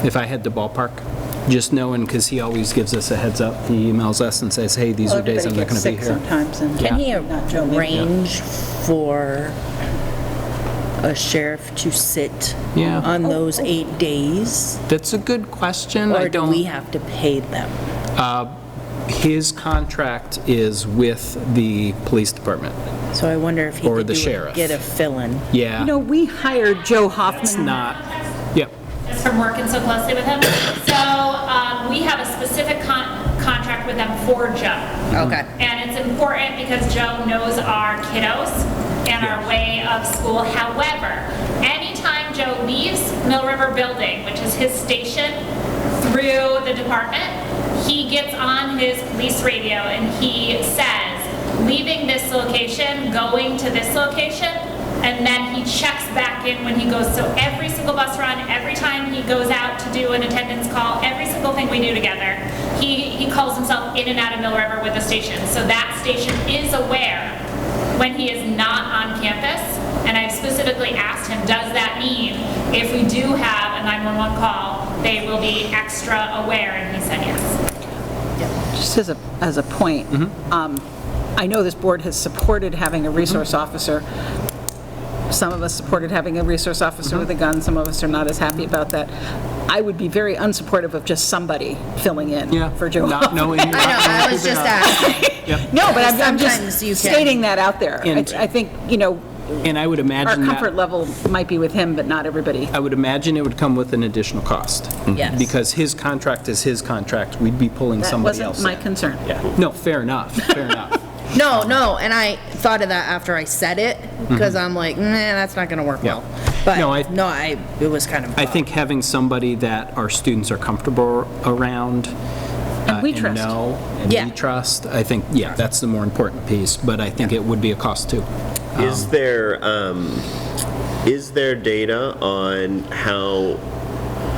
if I had to ballpark. Just knowing, because he always gives us a heads up. He emails us and says, hey, these are days I'm not going to be here. Sometimes. And Can he not Joe, arrange for a sheriff to sit Yeah. on those 8 days? That's a good question. Or do we have to pay them? His contract is with the police department. So I wonder if he Or could the sheriff. get a fill-in. Yeah. You know, we hired Joe Hoffman. It's not. Yep. Just from working so closely with him. So we have a specific contract with them for Joe. Okay. And it's important because Joe knows our kiddos and our way of school. However, anytime Joe leaves Mill River Building, which is his station, through the department, he gets on his police radio and he says, leaving this location, going to this location, and then he checks back in when he goes. So every single bus run, every time he goes out to do an attendance call, every single thing we do together, he calls himself in and out of Mill River with the station. So that station is aware when he is not on campus. And I've specifically asked him, does that mean if we do have a 911 call, they will be extra aware? And he said yes. Just as a point, I know this board has supported having a resource officer. Some of us supported having a resource officer with a gun. Some of us are not as happy about that. I would be very unsupportive of just somebody filling in for Joe. Not knowing. I know, I was just asking. No, but I'm Sometimes just you can. stating that out there. I think, you know, And I would our imagine comfort that, level might be with him, but not everybody. I would imagine it would come with an additional cost. Yes. Because his contract is his contract. We'd be pulling That somebody else wasn't in. my concern. Yeah. No, fair enough, fair enough. No, and I thought of that after I said it, because I'm like, nah, that's not gonna work Yeah. well. But, No, it was kind of. I think having somebody that our students are comfortable around And we trust. know, and Yeah. we trust. I think, yeah, that's the more important piece, but I think it would be a cost too. Is there data on how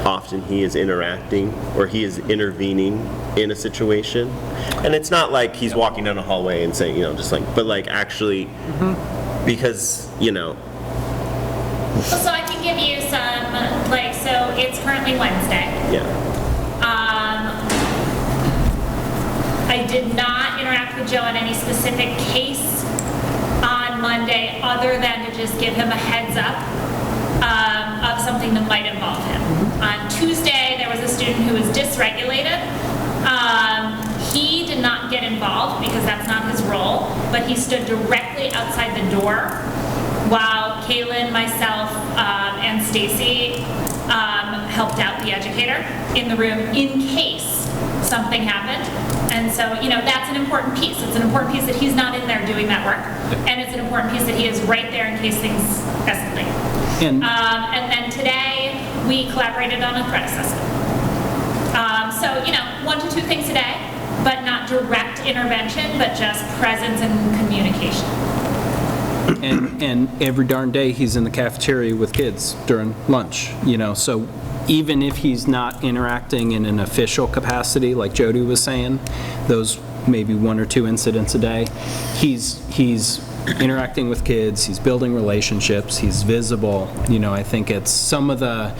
often he is interacting or he is intervening in a situation? And it's not like he's walking down a hallway and saying, just like, but like actually, because, So I can give you some, so it's currently Wednesday. Yeah. I did not interact with Joe on any specific case on Monday, other than to just give him a heads up of something that might involve him. On Tuesday, there was a student who was dysregulated. He did not get involved because that's not his role, but he stood directly outside the door while Kaylin, myself, and Stacy helped out the educator in the room in case something happened. And so, that's an important piece. It's an important piece that he's not in there doing that work. And it's an important piece that he is right there in case things escalate. And then today, we collaborated on a threat assessment. So, 1 to 2 things a day, but not direct intervention, but just presence and communication. And every darn day, he's in the cafeteria with kids during lunch, so even if he's not interacting in an official capacity, like Jody was saying, those maybe 1 or 2 incidents a day, he's interacting with kids, he's building relationships, he's visible. I think it's some of the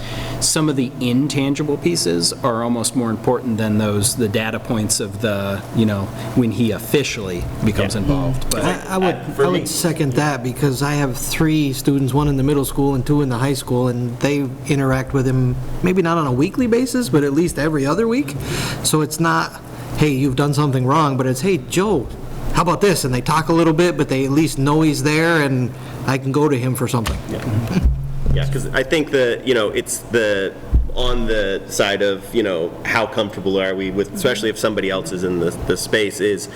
intangible pieces are almost more important than the data points of when he officially becomes involved. But I would second that, because I have 3 students, 1 in the middle school and 2 in the high school, and they interact with him maybe not on a weekly basis, but at least every other week. So it's not, hey, you've done something wrong, but it's, hey, Joe, how about this? And they talk a little bit, but they at least know he's there, and I can go to him for something. Yeah, because I think it's on the side of, how comfortable are we with, especially if somebody else is in the space, is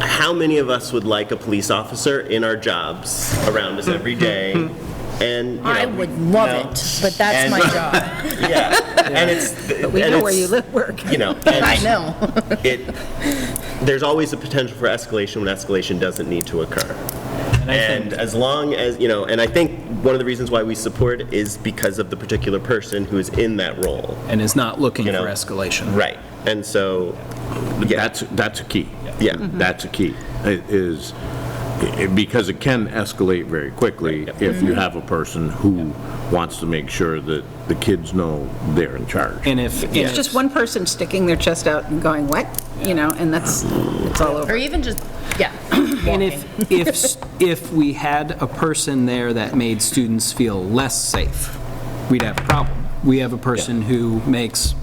how many of us would like a police officer in our jobs around us every day? And I would love it, but that's my job. Yeah, and it's. But we know where you live, work. And I know. There's always a potential for escalation when escalation doesn't need to occur. And as long as, and I think one of the reasons why we support it is because of the particular person who is in that role. And is not looking for escalation. Right. And so, yeah. That's a key. Yeah. That's a key, because it can escalate very quickly if you have a person who wants to make sure that the kids know they're in charge. And if It's just one person sticking their chest out and going, what? And it's all over. Or even just, And if we had a person there that made students feel less safe, we'd have a problem. We have a person who makes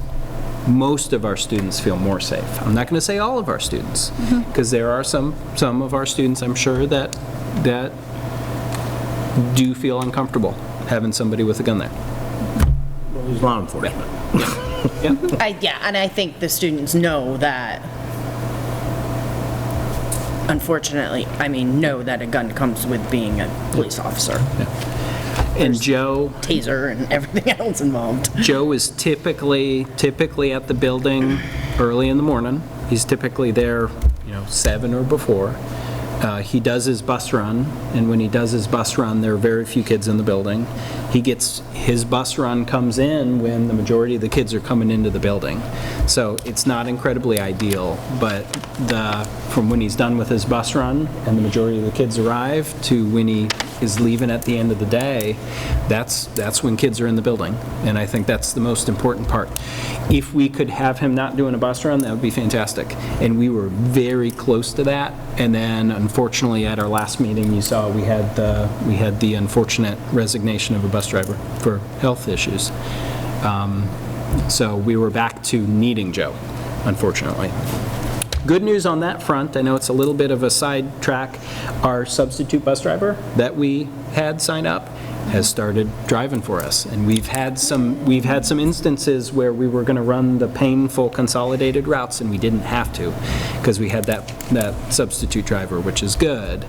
most of our students feel more safe. I'm not going to say all of our students, because there are some of our students, I'm sure, that do feel uncomfortable having somebody with a gun there. Well, he's law enforcement. and I think the students know that, unfortunately, know that a gun comes with being a police officer. And Joe... Taser and everything else involved. Joe is typically at the building early in the morning. He's typically there, 7 or before. He does his bus run, and when he does his bus run, there are very few kids in the building. His bus run comes in when the majority of the kids are coming into the building. So it's not incredibly ideal, but from when he's done with his bus run and the majority of the kids arrive to when he is leaving at the end of the day, that's when kids are in the building. And I think that's the most important part. If we could have him not doing a bus run, that would be fantastic. And we were very close to that. And then, unfortunately, at our last meeting, you saw we had the unfortunate resignation of a bus driver for health issues. So we were back to needing Joe, unfortunately. Good news on that front, I know it's a little bit of a sidetrack, our substitute bus driver that we had signed up has started driving for us. And we've had some instances where we were going to run the painful consolidated routes and we didn't have to because we had that substitute driver, which is good.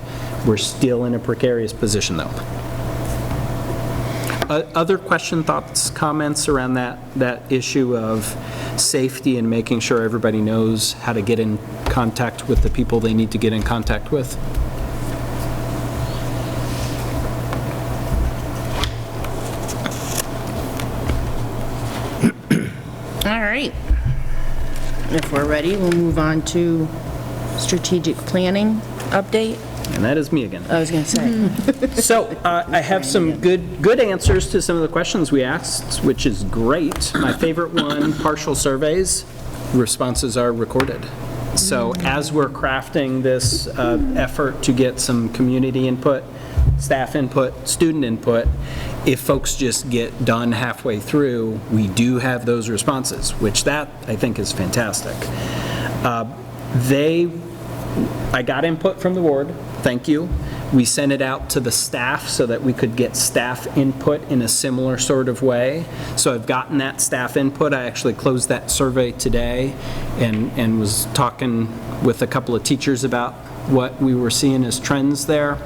We're still in a precarious position though. Other question, thoughts, comments around that issue of safety and making sure everybody knows how to get in contact with the people they need to get in contact with? All right. If we're ready, we'll move on to strategic planning update. And that is me again. I was going to say. So I have some good answers to some of the questions we asked, which is great. My favorite one, partial surveys, responses are recorded. So as we're crafting this effort to get some community input, staff input, student input, if folks just get done halfway through, we do have those responses, which that I think is fantastic. I got input from the board, thank you. We sent it out to the staff so that we could get staff input in a similar sort of way. So I've gotten that staff input. I actually closed that survey today and was talking with a couple of teachers about what we were seeing as trends there.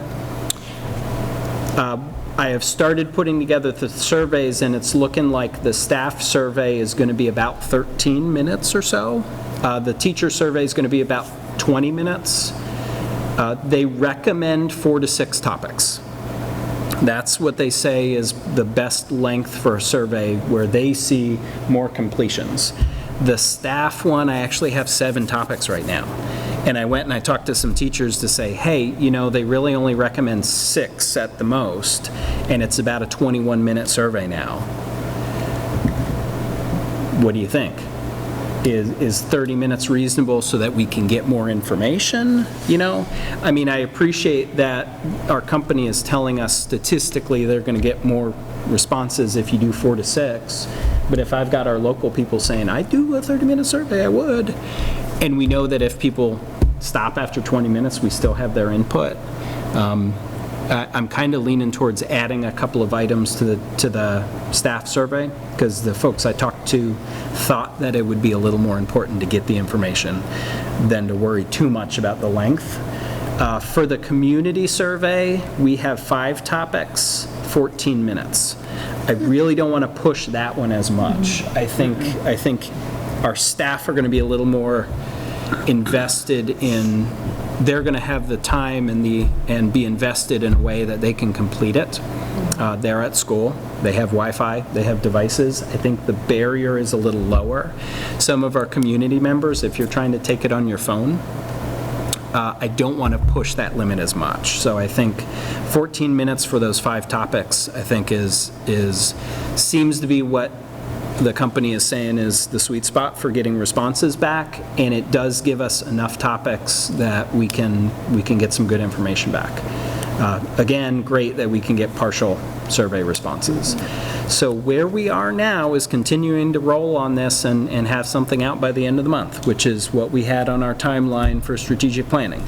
I have started putting together the surveys, and it's looking like the staff survey is going to be about 13 minutes or so. The teacher survey is going to be about 20 minutes. They recommend 4 to 6 topics. That's what they say is the best length for a survey where they see more completions. The staff one, I actually have 7 topics right now. And I went and I talked to some teachers to say, hey, you know, they really only recommend 6 at the most, and it's about a 21-minute survey now. What do you think? Is 30 minutes reasonable so that we can get more information? You know, I mean, I appreciate that our company is telling us statistically they're going to get more responses if you do 4 to 6, but if I've got our local people saying, I do a 30-minute survey, I would, and we know that if people stop after 20 minutes, we still have their input. I'm kind of leaning towards adding a couple of items to the staff survey, because the folks I talked to thought that it would be a little more important to get the information than to worry too much about the length. For the community survey, we have 5 topics, 14 minutes. I really don't want to push that one as much. I think our staff are going to be a little more invested in, they're going to have the time and be invested in a way that they can complete it. They're at school, they have Wi-Fi, they have devices. I think the barrier is a little lower. Some of our community members, if you're trying to take it on your phone, I don't want to push that limit as much. So I think 14 minutes for those 5 topics, I think seems to be what the company is saying is the sweet spot for getting responses back, and it does give us enough topics that we can get some good information back. Again, great that we can get partial survey responses. So where we are now is continuing to roll on this and have something out by the end of the month, which is what we had on our timeline for strategic planning.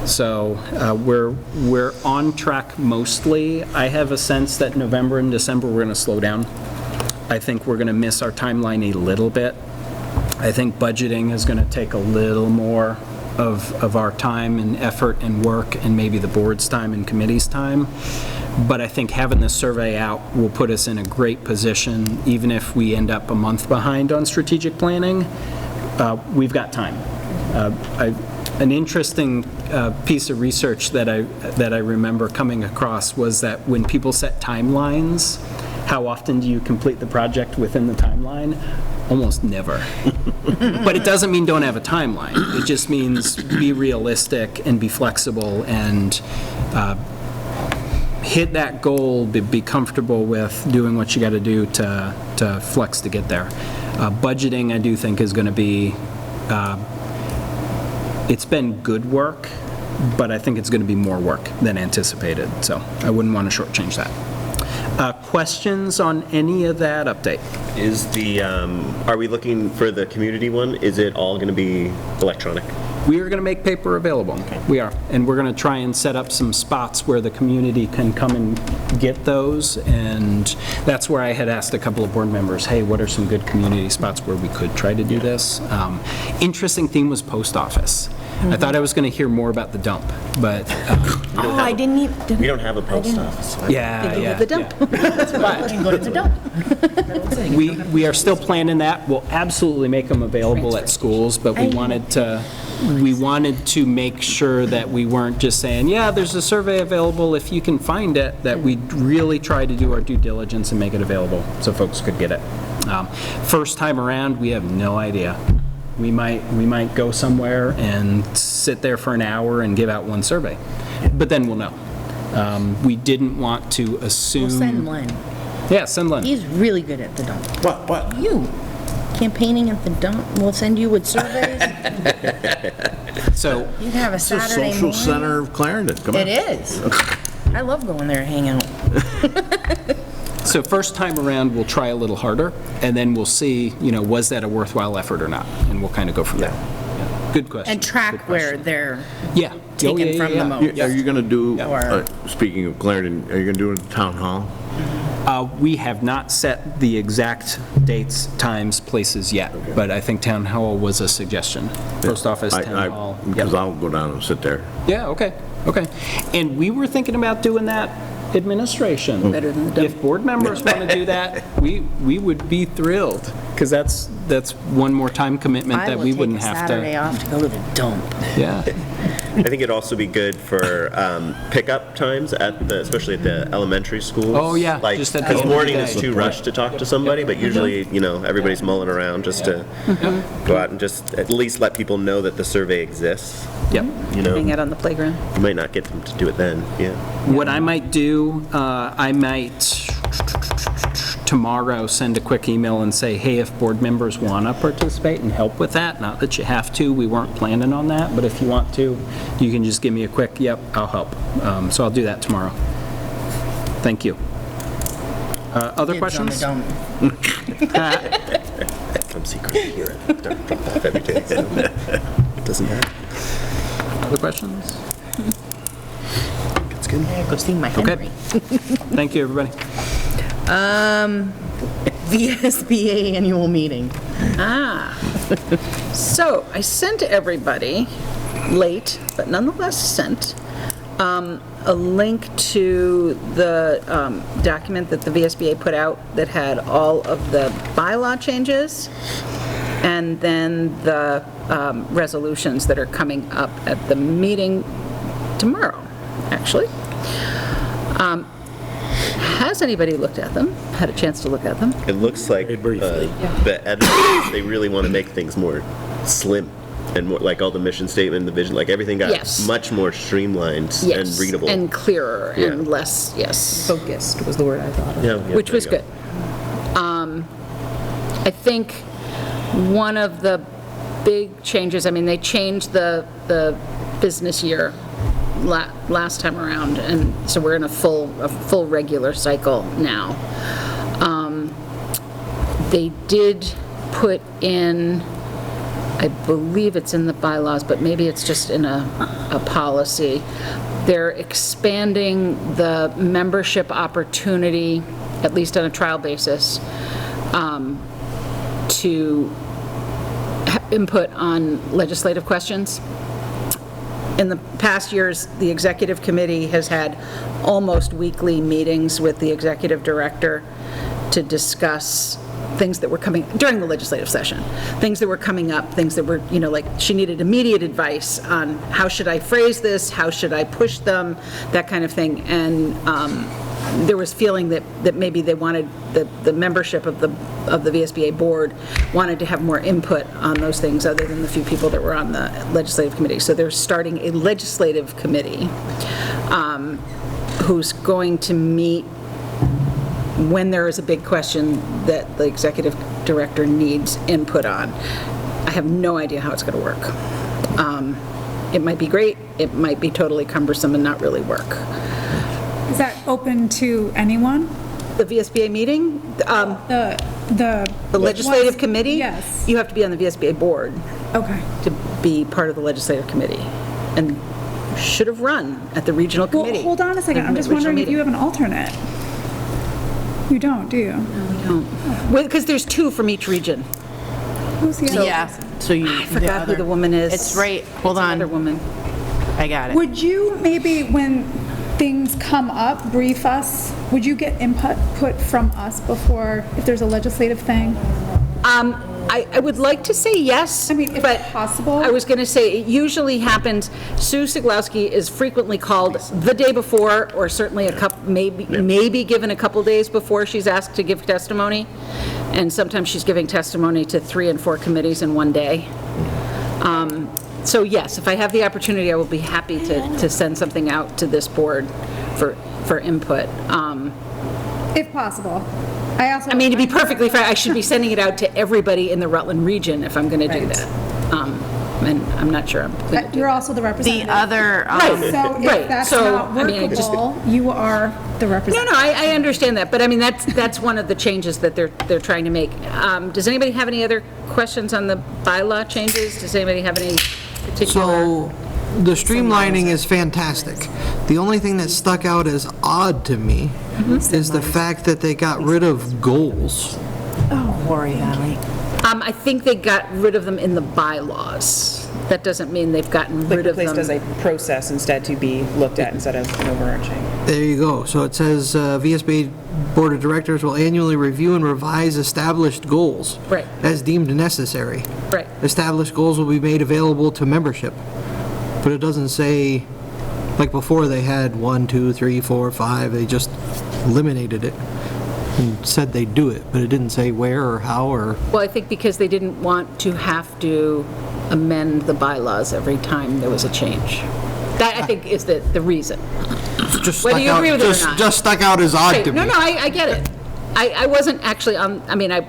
So we're on track mostly. I have a sense that November and December we're going to slow down. I think we're going to miss our timeline a little bit. I think budgeting is going to take a little more of our time and effort and work, and maybe the board's time and committee's time. But I think having this survey out will put us in a great position, even if we end up a month behind on strategic planning. We've got time. An interesting piece of research that I remember coming across was that when people set timelines, how often do you complete the project within the timeline? Almost never. But it doesn't mean don't have a timeline. It just means be realistic and be flexible and hit that goal, be comfortable with doing what you got to do to flex to get there. Budgeting, I do think, is going to be, it's been good work, but I think it's going to be more work than anticipated. So I wouldn't want to shortchange that. Questions on any of that update? Is are we looking for the community one? Is it all going to be electronic? We are going to make paper available. Okay. We are. And we're going to try and set up some spots where the community can come and get those. And that's where I had asked a couple of board members, hey, what are some good community spots where we could try to do this? Interesting theme was post office. I thought I was going to hear more about the dump, but, Oh, I didn't even. We don't have a post office. yeah. The dump. Go to the dump. We are still planning that. We'll absolutely make them available at schools, but we wanted to make sure that we weren't just saying, yeah, there's a survey available if you can find it, that we really try to do our due diligence and make it available so folks could get it. First time around, we have no idea. We might go somewhere and sit there for an hour and give out one survey, but then we'll know. We didn't want to assume. We'll send Len. Yeah, send Len. He's really good at the dump. What? You. Campaigning at the dump. We'll send you with surveys. So You have a It's the Saturday social morning. center of Clarendon, come on. It is. I love going there and hang out. So first time around, we'll try a little harder, and then we'll see, was that a worthwhile effort or not? And we'll kind of go from there. Yeah. Good question. And track where they're Yeah. taken from the most. Are you going to do, Or- speaking of Clarendon, are you going to do it at Town Hall? We have not set the exact dates, times, places yet, but I think Town Hall was a suggestion. Post office, Town Hall. Because I'll go down and sit there. Yeah, okay. And we were thinking about doing that administration. Better than the dump. If board members want to do that, we would be thrilled, because that's one more time commitment that we wouldn't have to. I will take a Saturday off to go to the dump. Yeah. I think it'd also be good for pickup times especially at the elementary schools. Oh, yeah, Like, just at the because end of the morning day. is too rushed to talk to somebody, but usually, everybody's mulling around just to go out and just at least let people know that the survey exists. Yep. Hang out on the playground. You might not get them to do it then, yeah. What I might do, I might tomorrow send a quick email and say, hey, if board members want to participate and help with that, not that you have to, we weren't planning on that, but if you want to, you can just give me a quick, yep, I'll help. So I'll do that tomorrow. Thank you. Other questions? Kids on the dump. Come secret here. Don't drop off every day. So it doesn't matter. Other questions? It's good. Yeah, go see my Henry. Thank you, everybody. VSBA Annual Meeting. So I sent everybody, late, but nonetheless sent, a link to the document that the VSBA put out that had all of the bylaw changes, and then the resolutions that are coming up at the meeting tomorrow, actually. Has anybody looked at them, had a chance to look at them? It looks like the editors, they really want to make things more slim and more, like all the mission statement, the vision, like everything got Yes. much more streamlined and Yes, readable. and clearer and Yeah. less, yes. Focused was the word I thought of. Yeah, Which there was you go. good. I think one of the big changes, I mean, they changed the business year last time around, and so we're in a full regular cycle now. They did put in, I believe it's in the bylaws, but maybe it's just in a policy. They're expanding the membership opportunity, at least on a trial basis, to input on legislative questions. In the past years, the executive committee has had almost weekly meetings with the executive director to discuss things that were coming, during the legislative session, things that were coming up, things that were, like, she needed immediate advice on how should I phrase this, how should I push them, that kind of thing. And there was feeling that maybe they wanted, the membership of the VSBA board wanted to have more input on those things other than the few people that were on the legislative committee. So they're starting a legislative committee who's going to meet when there is a big question that the executive director needs input on. I have no idea how it's going to work. It might be great, it might be totally cumbersome and not really work. Is that open to anyone? The VSBA meeting? The legislative committee? Yes. You have to be on the VSBA board. Okay. To be part of the legislative committee. And should have run at the regional committee. Well, hold on a second. I'm just wondering if you have an alternate. You don't, do you? No, we don't. Because there's two from each region. Who's the other? Yeah, so you. I forgot who the woman is. It's right, hold on. Another woman. I got it. Would you maybe, when things come up, brief us? Would you get input from us before, if there's a legislative thing? I would like to say yes. I mean, if possible. I was going to say, it usually happens, Sue Siglowski is frequently called the day before, or certainly maybe given a couple days before she's asked to give testimony. And sometimes she's giving testimony to 3 and 4 committees in one day. So yes, if I have the opportunity, I will be happy to send something out to this board for input. If possible. I mean, to be perfectly fair, I should be sending it out to everybody in the Rutland region if I'm going to do that. And I'm not sure I'm going to do You're also the representative. The other, So if that's not workable, you are the representative. No, I understand that, but I mean, that's one of the changes that they're trying to make. Does anybody have any other questions on the bylaw changes? Does anybody have any particular? So, the streamlining is fantastic. The only thing that stuck out as odd to me is the fact that they got rid of goals. oh, Quarry Valley. I think they got rid of them in the bylaws. That doesn't mean they've gotten rid of them. Placed as a process instead to be looked at instead of an overarching. There you go. So it says VSBA Board of Directors will annually review and revise established goals. Right. As deemed necessary. Right. Established goals will be made available to membership. But it doesn't say, like before they had 1, 2, 3, 4, 5, they just eliminated it and said they'd do it, but it didn't say where or how or... Well, I think because they didn't want to have to amend the bylaws every time there was a change. That, I think, is the reason. Just Whether stuck you out- agree with it or just- not. Just stuck out as odd to me. No, I get it. I wasn't actually on, I mean, I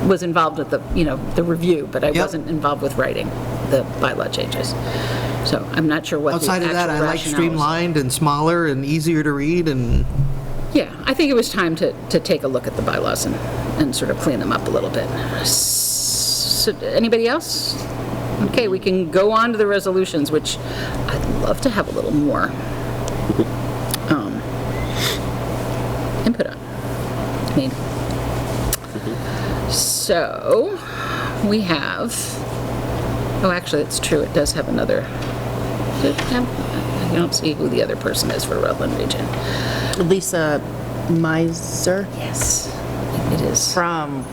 was involved with the review, but I wasn't involved with writing the bylaw changes. So I'm not sure what the Outside of that, I actual like rationale is. streamlined and smaller and easier to read and... Yeah, I think it was time to take a look at the bylaws and sort of clean them up a little bit. So, anybody else? Okay, we can go on to the resolutions, which I'd love to have a little more input on. I mean, so we have, oh, actually, it's true, it does have another, I don't see who the other person is for Rutland Region. Lisa Miser? Yes, it is. From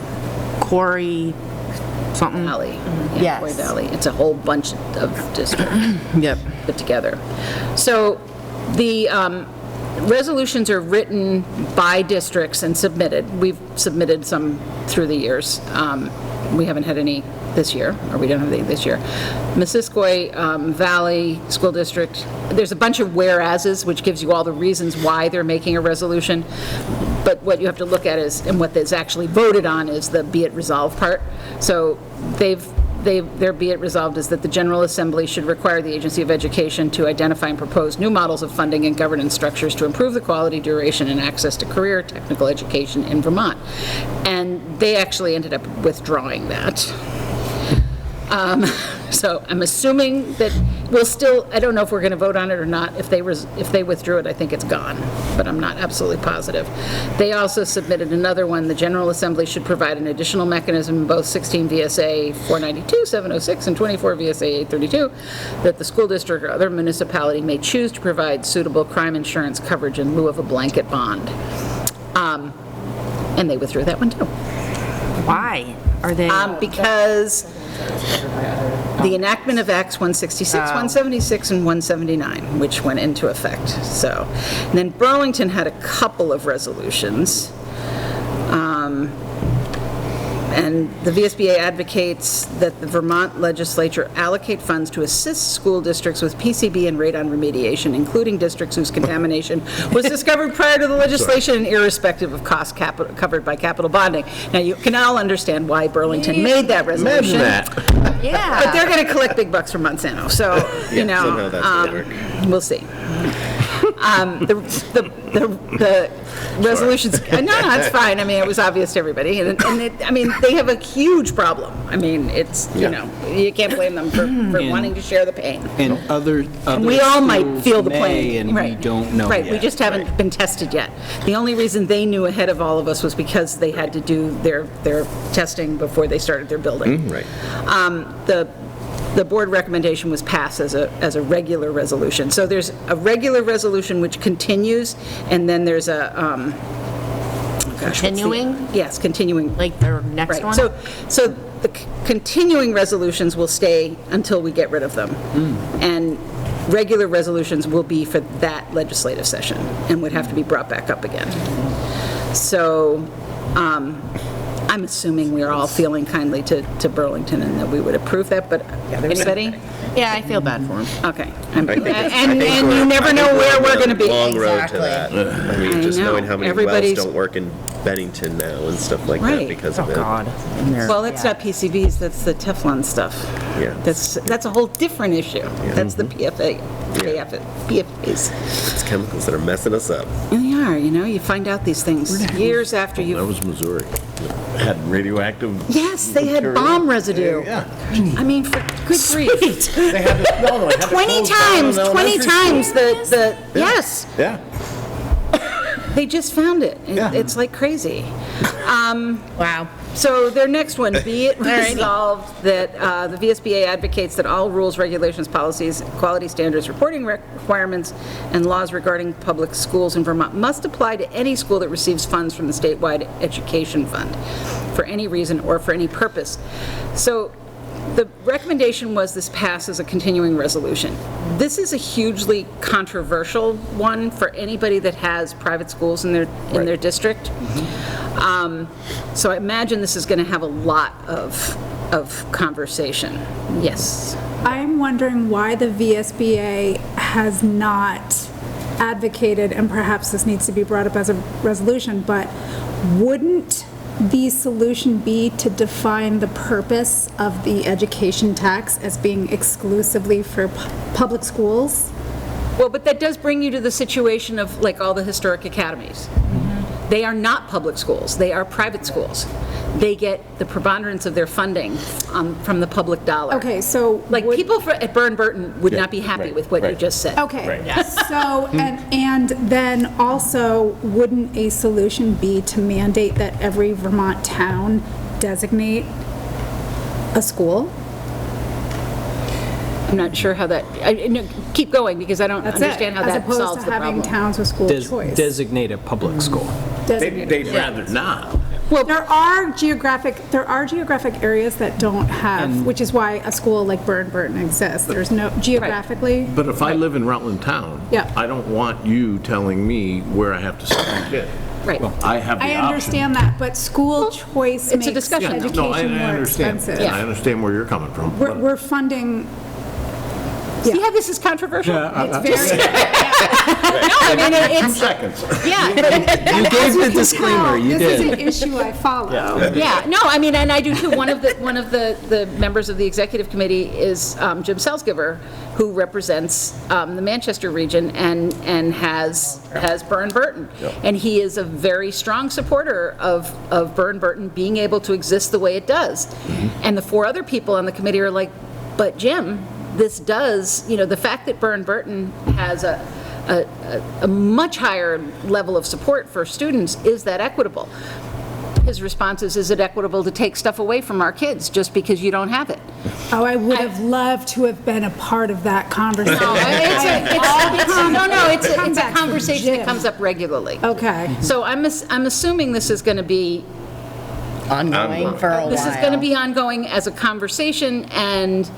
Quarry something? Valley. Yes. Yeah, Quarry Valley. It's a whole bunch of districts Yep. put together. So the resolutions are written by districts and submitted. We've submitted some through the years. We haven't had any this year, or we don't have any this year. Missisquoi Valley School District, there's a bunch of whereases, which gives you all the reasons why they're making a resolution. But what you have to look at is, and what is actually voted on is the be it resolved part. So their be it resolved is that the General Assembly should require the Agency of Education to identify and propose new models of funding and governance structures to improve the quality, duration, and access to career technical education in Vermont. And they actually ended up withdrawing that. So I'm assuming that we'll still, I don't know if we're going to vote on it or not. If they withdrew it, I think it's gone, but I'm not absolutely positive. They also submitted another one. The General Assembly should provide an additional mechanism in both 16 VSA 492, 706, and 24 VSA 832 that the school district or other municipality may choose to provide suitable crime insurance coverage in lieu of a blanket bond. And they withdrew that one too. Why? Are they? Because the enactment of Acts 166, 176, and 179, which went into effect. So, and then Burlington had a couple of resolutions. And the VSBA advocates that the Vermont legislature allocate funds to assist school districts with PCB and radon remediation, including districts whose contamination was discovered prior to the legislation and irrespective of costs covered by capital bonding. Now, you can all understand why Burlington made that resolution. Imagine that. Yeah. But they're going to collect big bucks from Monsanto, so, Somehow that's gonna work. we'll see. The resolutions, no, it's fine. I mean, it was obvious to everybody. I mean, they have a huge problem. I mean, it's, you know, you can't blame them for wanting to share the pain. And other We all might schools feel the may, pain. and Right. we don't know Right, we yet. just haven't been tested yet. The only reason they knew ahead of all of us was because they had to do their testing before they started their building. Right. The board recommendation was passed as a regular resolution. So there's a regular resolution which continues, and then there's a, Continuing? Yes, continuing. Like their next Right. one? So the continuing resolutions will stay until we get rid of them. And regular resolutions will be for that legislative session and would have to be brought back up again. So I'm assuming we're all feeling kindly to Burlington and that we would approve that, but anybody? Yeah, I feel bad for them. Okay. And you never know where we're going to be. Long road to that. I mean, just know. knowing how many wells Everybody's- don't work in Bennington now and stuff like Right. that because of it. Well, that's not PCBs, that's the Teflon stuff. Yeah. That's a whole different issue. That's the PFAs. It's chemicals that are messing us up. And they are, you know, you find out these things years after That you. was Missouri. Had radioactive. Yes, they had material. bomb residue. Yeah. I mean, for good grief. They had to, no, they had to 20 close down times, an 20 elementary times school. yes. Yeah. They just found it. Yeah. It's like crazy. Wow. So their next one, be it resolved that the VSBA advocates that all rules, regulations, policies, quality standards, reporting requirements, and laws regarding public schools in Vermont must apply to any school that receives funds from the statewide education fund for any reason or for any purpose. So the recommendation was this pass as a continuing resolution. This is a hugely controversial one for anybody that has private schools in their district. So I imagine this is going to have a lot of conversation. Yes. I'm wondering why the VSBA has not advocated, and perhaps this needs to be brought up as a resolution, but wouldn't the solution be to define the purpose of the education tax as being exclusively for public schools? Well, but that does bring you to the situation of like all the historic academies. They are not public schools, they are private schools. They get the preponderance of their funding from the public dollar. Okay, so. Like, people at Burn-Burton would not be happy with what you just said. Okay, so, and then also, wouldn't a solution be to mandate that every Vermont town designate a school? I'm not sure how that, no, keep going, because I don't understand how that solves the As opposed to having problem. towns with school choice. Designate a public school. They'd rather not. Well, there are geographic areas that don't have, which is why a school like Burn-Burton exists. There's no, geographically. But if I live in Rutland Town, Yeah. I don't want you telling me where I have to send my kid. Right. I have the I option. understand that, but school choice it's a makes discussion, though. education No, I more understand. expensive. And I understand where you're coming from. We're funding. See how this is controversial? It's very. No, I mean, 2 it's, seconds. yeah. You gave the disclaimer, you This is did. an issue I follow. Yeah, no, I mean, and I do too. One of the members of the executive committee is Jim Salzgiver, who represents the Manchester region and has Burn-Burton. And he is a very strong supporter of Burn-Burton being able to exist the way it does. And the 4 other people on the committee are like, but Jim, this does, the fact that Burn-Burton has a much higher level of support for students, is that equitable? His response is it equitable to take stuff away from our kids just because you don't have it? Oh, I would have loved to have been a part of that conversation. It's a conversation that comes up regularly. Okay. So I'm assuming this is going to be Ongoing for a while. This is going to be ongoing as a conversation, and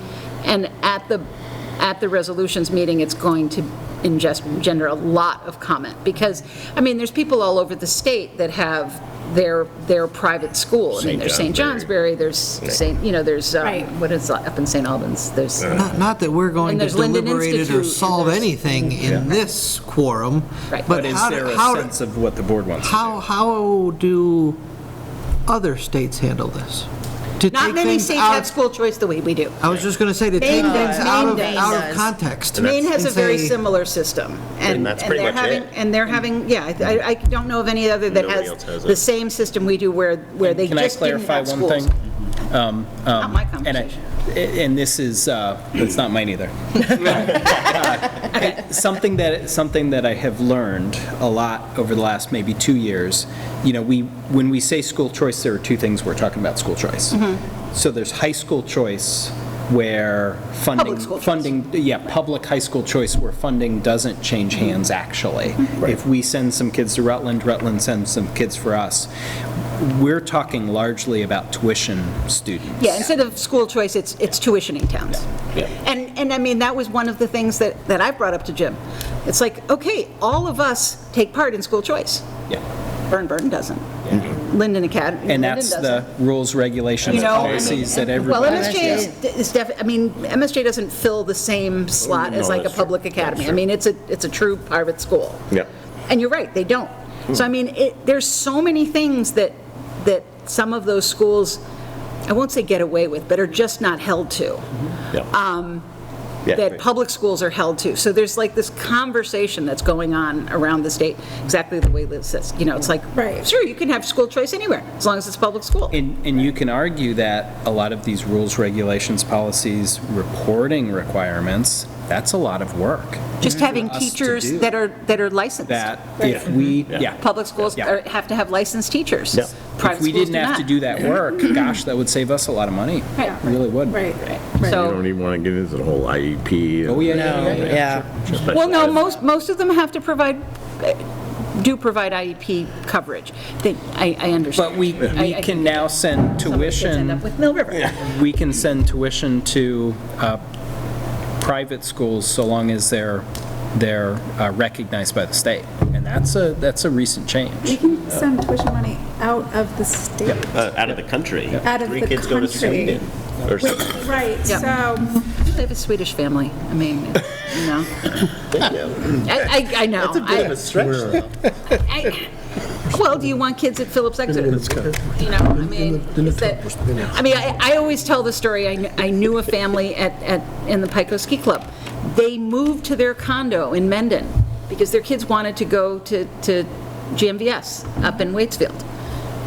at the resolutions meeting, it's going to engender a lot of comment, because, I mean, there's people all over the state that have their private school. I mean, there's St. Johnsbury, there's St., there's, what is up in St. Albans, there's... Not that we're going And to there's Linden deliberate it or Institute, solve and there's- anything in this quorum. Right. But is there a how- sense of what the board wants to do? How do other states handle this? To Not take many things states out have of- school choice the way we do. I was just going to say, to take Maine things does. out Maine of does. context. Maine has a and very say- similar system. And that's pretty they're much having- it. And they're having, yeah, I don't know of any other that Nobody else has has the it. same system we do where they Can I just didn't clarify have one schools. thing? Not my And conversation. and this is, it's not mine either. Something that I have learned a lot over the last maybe 2 years, when we say school choice, there are two things we're talking about school choice. So there's high school choice where public high school choice where funding doesn't change hands actually. If we send some kids to Rutland, Rutland sends some kids for us. We're talking largely about tuition students. Yeah, instead of school choice, it's tuitioning towns. Yeah. And I mean, that was one of the things that I brought up to Jim. It's like, okay, all of us take part in school choice. Yeah. Burn doesn't. Linden Academy. And that's the rules, regulations, policies that everybody. Well, MSJ is MSJ doesn't fill the same slot as like a public academy. I mean, it's a true private school. Yeah. And you're right, they don't. So I mean, there's so many things that some of those schools, I won't say get away with, but are just not held to. That public schools are held to. So there's like this conversation that's going on around the state, exactly the way Liz says. It's like, sure, you can have school choice anywhere, as long as it's public school. And you can argue that a lot of these rules, regulations, policies, reporting requirements, that's a lot of work. Just having for us to teachers do. that are licensed. That if we, Public schools have to have licensed teachers. If Private we schools didn't do have to not. do that work, gosh, that would save us a lot of money. Right. It really would. Right. You don't even want to get into the whole IEP. Oh, yeah. Well, no, most of them have to provide IEP coverage. I understand. But we can now send Some of the kids end up tuition, with Mill River. we can send tuition to private schools so long as they're recognized by the state. And that's a recent change. We can send tuition money out of the state. Out of the country. Out of Three the kids go to country. Sweden or something. Right, Yeah. so, They have a Swedish family. I mean, I know. That's a bit of a stretch, though. Well, do you want kids at Phillips Exeter? I always tell the story. I knew a family in the Pico Ski Club. They moved to their condo in Mendon because their kids wanted to go to GMVS up in Waitsfield.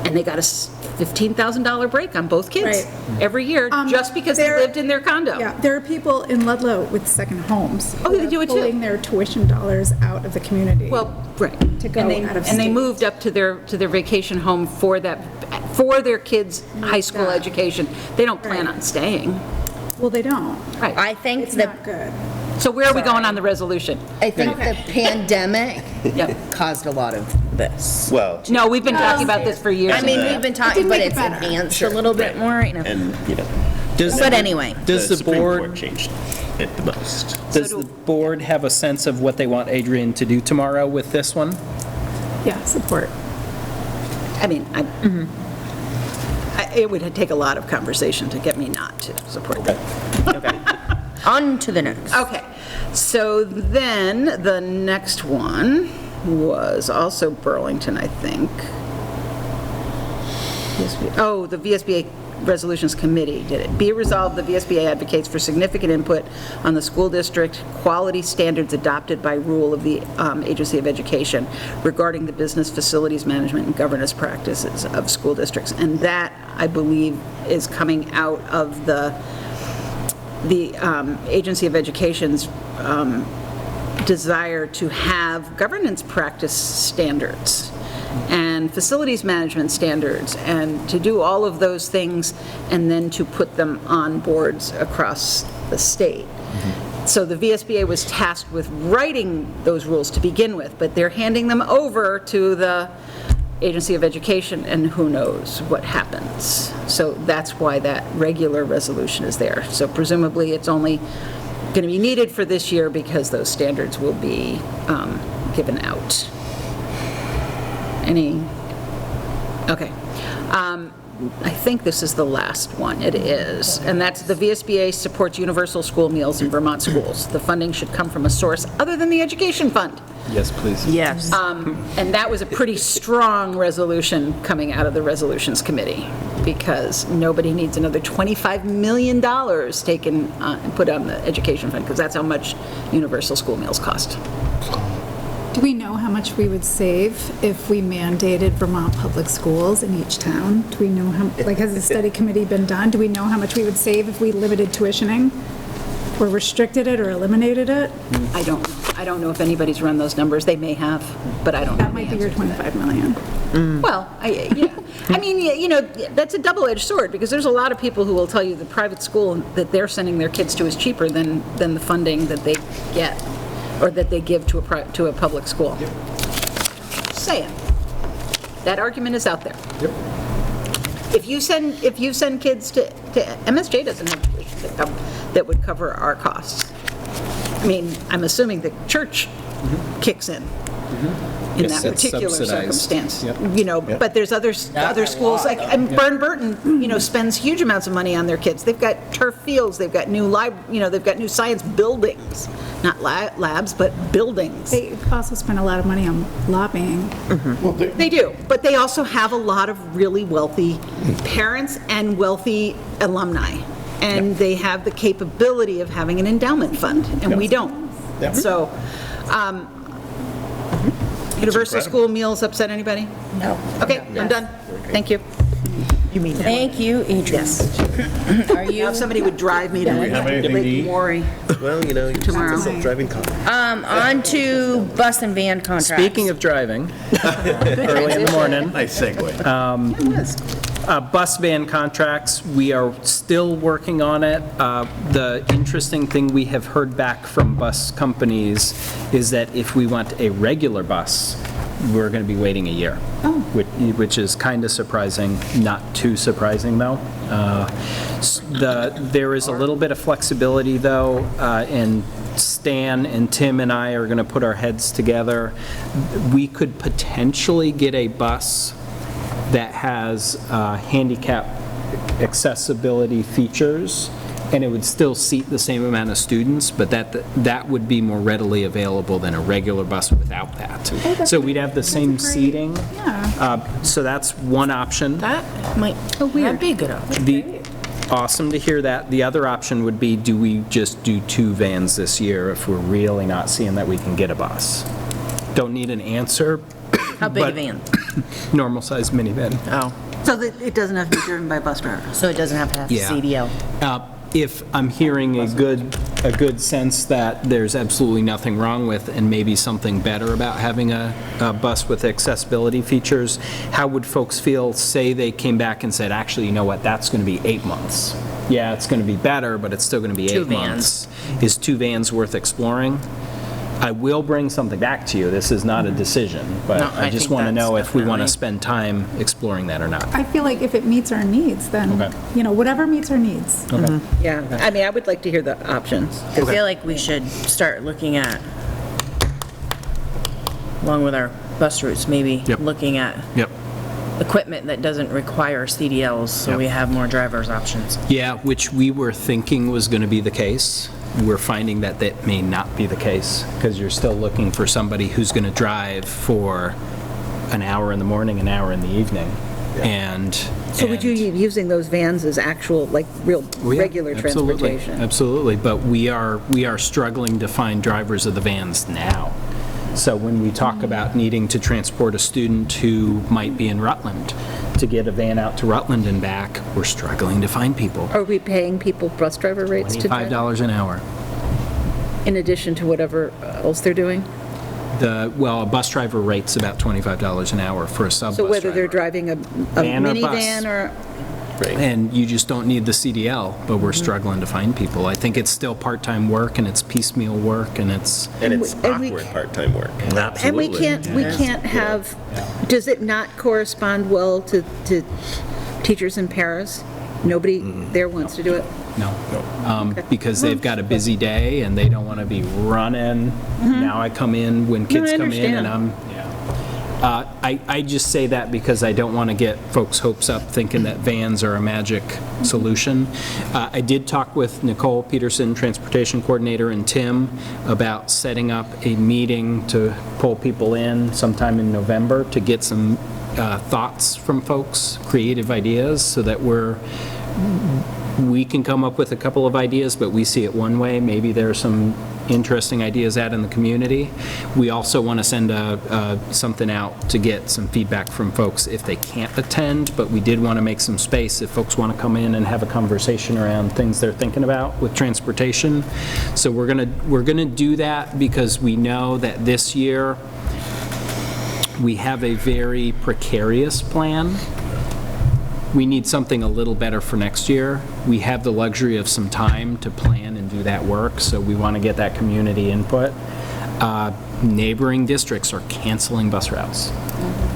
And they got a $15,000 break on both kids every year just because they lived in their condo. yeah, there are people in Ludlow with second homes. Oh, they do it too. Pulling their tuition dollars out of the community. Well, right. To go out of And they state. moved up to their vacation home for their kids' high school education. They don't plan on staying. Well, they don't. Right. I think It's not good. So where are we going on the resolution? I think the pandemic Yeah. caused a lot of this. Well, No, we've been talking about this for years. I mean, we've been talking, but make it it's better. advanced a little bit more, and, But anyway. Does the Supreme Court board, changed it the most. does the board have a sense of what they want Adrian to do tomorrow with this one? Yeah, support. I mean, it would take a lot of conversation to get me not to support that. On to the next. Okay, so then the next one was also Burlington, I think. The VSBA Resolutions Committee did it. Be it resolved, the VSBA advocates for significant input on the school district quality standards adopted by rule of the Agency of Education regarding the business facilities management and governance practices of school districts. And that, I believe, is coming out of the Agency of Education's desire to have governance practice standards and facilities management standards, and to do all of those things, and then to put them on boards across the state. So the VSBA was tasked with writing those rules to begin with, but they're handing them over to the Agency of Education, and who knows what happens. So that's why that regular resolution is there. So presumably, it's only going to be needed for this year because those standards will be given out. Okay. I think this is the last one. It is. And that's the VSBA supports universal school meals in Vermont schools. The funding should come from a source other than the education fund. Yes, please. Yes. And that was a pretty strong resolution coming out of the Resolutions Committee. because nobody needs another $25 million taken, and put on the education fund, because that's how much universal school meals cost. Do we know how much we would save if we mandated Vermont public schools in each town? Do we know how, like, has the study committee been done? Do we know how much we would save if we limited tuitioning? Or restricted it or eliminated it? I don't know. I don't know if anybody's run those numbers. They may have, but I don't know. That might be your 25 million. Well, I mean, you know, that's a double-edged sword, because there's a lot of people who will tell you the private school that they're sending their kids to is cheaper than the funding that they get, or that they give to a public school. Saying. That argument is out there. Yep. If you send kids to MSJ doesn't have tuition that would cover our costs. I mean, I'm assuming the church kicks in Yes, that it's particular subsidized. circumstance. Yep. You know, but there's other schools, like, and Burton, you know, spends huge amounts of money on their kids. They've got turf fields, they've got new they've got new science buildings, not labs, but buildings. They also spend a lot of money on lobbying. Well, They do, but they also have a lot of really wealthy parents and wealthy alumni. And they have the capability of having an endowment fund, and we don't. Yep. So, universal school meals upset anybody? No. Okay, I'm done. Thank you. You mean thank you, Adrian. Yes. Are you? Now, if somebody would drive me to Lake Worry Well, you know, you tomorrow. self-driving car. On to bus and van contracts. Speaking of driving, early in the morning. Nice segue. Bus van contracts, we are still working on it. The interesting thing we have heard back from bus companies is that if we want a regular bus, we're going to be waiting a year, which is kind of surprising, not too surprising, though. There is a little bit of flexibility, though, and Stan and Tim and I are going to put our heads together. We could potentially get a bus that has handicap accessibility features, and it would still seat the same amount of students, but that would be more readily available than a regular bus without that. So we'd have the same seating. So that's one option. That might that'd be a good option. Awesome to hear that. The other option would be, do we just do 2 vans this year if we're really not seeing that we can get a bus? Don't need an answer. How big a van? Normal-sized minivan. Oh. So that it doesn't have to be driven by a bus driver? So it doesn't have to have Yeah. CDL? If I'm hearing a good sense that there's absolutely nothing wrong with, and maybe something better about having a bus with accessibility features, how would folks feel, say they came back and said, actually, you know what, that's going to be 8 months. Yeah, it's going to be better, but it's still going to be 8 months. Is 2 vans worth exploring? I will bring something back to you. This is not a decision, but No, I just think want to know that's if we want to definitely- spend time exploring that or not. I feel like if it meets our needs, then, Okay. you know, whatever meets our needs. Okay. Yeah, I mean, I would like to hear the options. I feel like we should start looking at, along with our bus routes, maybe Yep. looking at Yep. equipment that doesn't require CDLs, so Yep. we have more driver's options. Yeah, which we were thinking was going to be the case. We're finding that that may not be the case, because you're still looking for somebody who's going to drive for an hour in the morning, an hour in the evening. And So would you be using those vans as actual, like, real, Oh, yeah, regular absolutely, transportation? Absolutely, but we are struggling to find drivers of the vans now. So when we talk about needing to transport a student who might be in Rutland, to get a van out to Rutland and back, we're struggling to find people. Are we paying people bus driver rates to drive, $5 an hour. in addition to whatever else they're doing? Well, a bus driver rate's about $25 an hour for a sub-bus So whether driver. they're driving a Van or bus. minivan or, And you just don't need the CDL, but we're struggling to find people. I think it's still part-time work, and it's piecemeal work, and it's... And it's And we- awkward part-time work. and we can't have, does it not correspond well to teachers in Paris? Nobody there wants to do it? No, because they've got a busy day, and they don't want to be running. Now I come in when kids I come in, and understand. I just say that because I don't want to get folks' hopes up thinking that vans are a magic solution. I did talk with Nicole Peterson, Transportation Coordinator, and Tim about setting up a meeting to pull people in sometime in November to get some thoughts from folks, creative ideas, so that we can come up with a couple of ideas, but we see it one way. Maybe there are some interesting ideas out in the community. We also want to send something out to get some feedback from folks if they can't attend, but we did want to make some space if folks want to come in and have a conversation around things they're thinking about with transportation. So we're gonna do that because we know that this year we have a very precarious plan. We need something a little better for next year. We have the luxury of some time to plan and do that work, so we want to get that community input. Neighboring districts are canceling bus routes.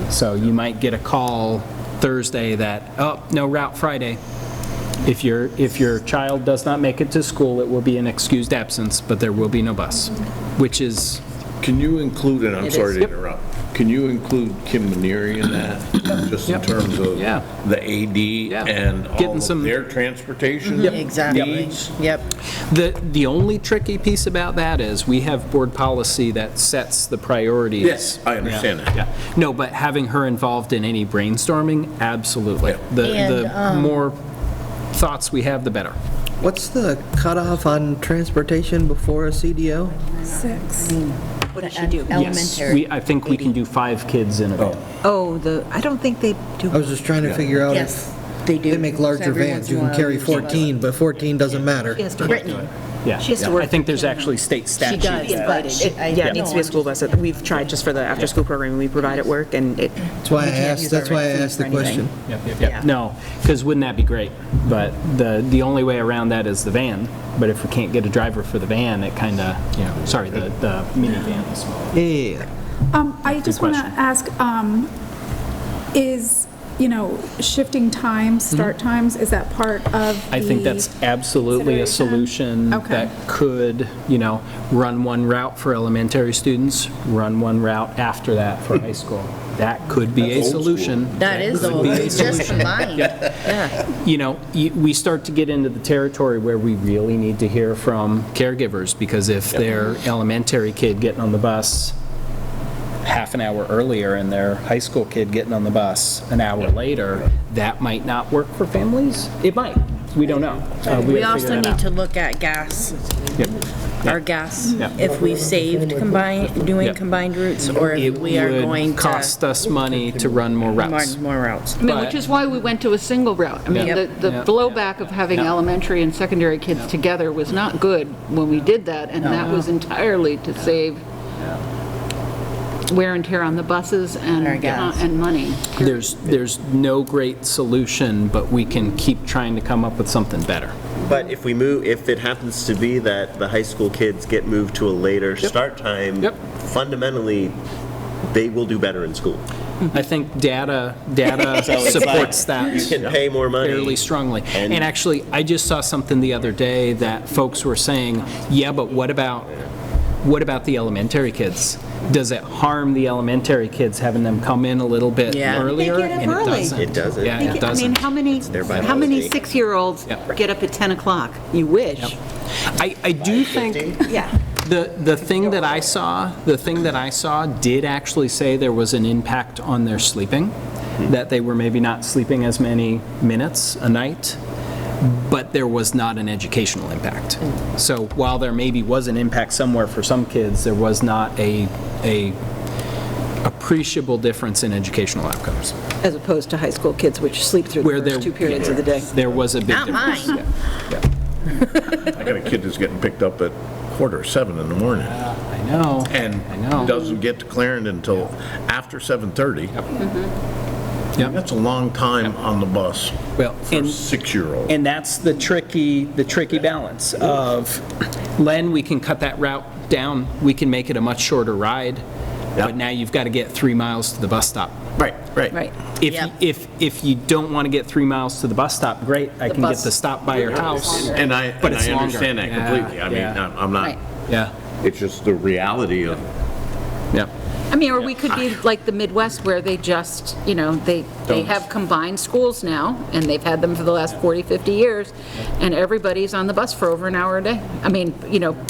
So you might get a call Thursday that, oh, no route Friday. If your child does not make it to school, it will be an excused absence, but there will be no bus, which is... Can you include, and I'm sorry to interrupt, can you include Kim Maneri in that, just in terms of the AD and all of their transportation needs? Yep. The only tricky piece about that is we have board policy that sets the priorities. Yes, I understand that. Yeah. No, but having her involved in any brainstorming, absolutely. The more thoughts we have, the better. What's the cutoff on transportation before a CDO? 6. What does she do? Yes, I think we can do 5 kids in a van. I don't think they do. I was just trying to figure out if they make larger vans. You can carry 14, but 14 doesn't matter. Yeah. She has to work. I think there's actually state statute. She does, but it needs to be a school bus. We've tried just for the after-school program, we provide at work, and it... That's why I asked the question. Yep. No, because wouldn't that be great? But the only way around that is the van. But if we can't get a driver for the van, it kind of, sorry, the minivan is small. Yeah. I just want to ask, is, shifting times, start times, is that part of I think that's absolutely a solution that could, run one route for elementary students, run one route after that for high school. That could be a solution. That is old. It's just combined. We start to get into the territory where we really need to hear from caregivers, because if their elementary kid getting on the bus half an hour earlier and their high school kid getting on the bus an hour later, that might not work for families. It might. We don't know. We also need to look at gas. Our gas, if we've saved doing combined routes, or if we are going to... It would cost us money to run more routes. Which is why we went to a single route. I mean, the blowback of having elementary and secondary kids together was not good when we did that, and that was entirely to save wear and tear on the buses and money. There's no great solution, but we can keep trying to come up with something better. But if it happens to be that the high school kids get moved to a later start time, fundamentally, they will do better in school. I think data supports that. You can pay more money. Fairly strongly. And actually, I just saw something the other day that folks were saying, but what about the elementary kids? Does it harm the elementary kids having them come in a little bit earlier? They get up early. It doesn't. Yeah, it doesn't. I mean, how many 6-year-olds get up at 10 o'clock? You wish. I do think the thing that I saw did actually say there was an impact on their sleeping, that they were maybe not sleeping as many minutes a night, but there was not an educational impact. So while there maybe was an impact somewhere for some kids, there was not a appreciable difference in educational outcomes. As opposed to high school kids, which sleep through the first 2 periods of the day. There was a big difference. Not mine. I got a kid that's getting picked up at 6:45 in the morning. I know. And doesn't get to Clarendon until after 7:30. That's a long time on the bus for a 6-year-old. And that's the tricky balance of, Len, we can cut that route down, we can make it a much shorter ride, but now you've got to get 3 miles to the bus stop. Right. If you don't want to get 3 miles to the bus stop, great, I can get the stop by your house. And I understand that completely. I mean, I'm not, it's just the reality of... I mean, or we could be like the Midwest, where they just, they have combined schools now, and they've had them for the last 40, 50 years, and everybody's on the bus for over an hour a day. I mean,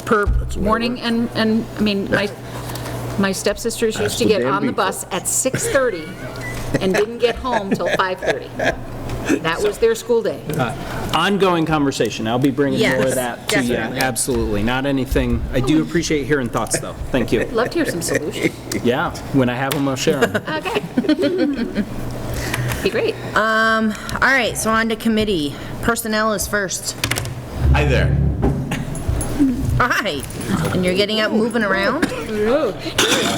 per morning, and I mean, my stepsisters used to get on the bus at 6:30 and didn't get home till 5:30. That was their school day. Ongoing conversation. I'll be bringing more Yes, of that to you. definitely. Absolutely. Not anything. I do appreciate hearing thoughts, though. Thank you. Love to hear some solutions. Yeah, when I have them, I'll share them. Okay. Be great. All right, so on to committee. Personnel is first. Hi there. Hi. And you're getting up, moving around? I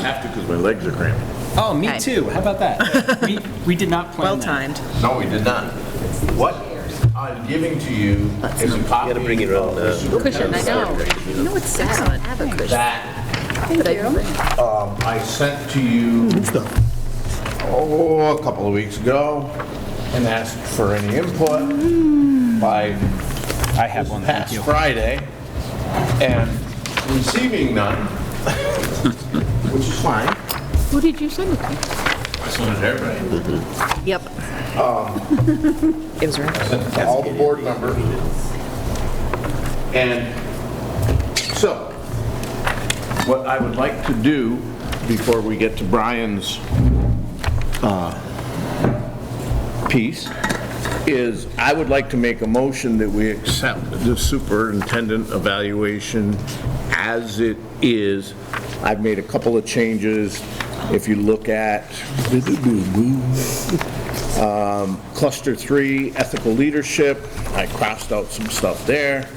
have to because my legs are cramping. Oh, me Okay. too. How about that? We did not plan that. Well-timed. No, we did not. What I'm giving to you is a copy. You gotta bring your own, Cushion, I know. You know what's sad? I don't have a cushion. That But I can bring it. I sent to you, a couple of weeks ago and asked for any input by I have one. Thank past you. Friday, and receiving none, which is fine. Who did you send it to? I sent it to everybody. Yep. It was right. I sent it to all the board members. And so, what I would like to do before we get to Brian's piece is I would like to make a motion that we accept the superintendent evaluation as it is. I've made a couple of changes. If you look at Cluster 3, ethical leadership, I crossed out some stuff there.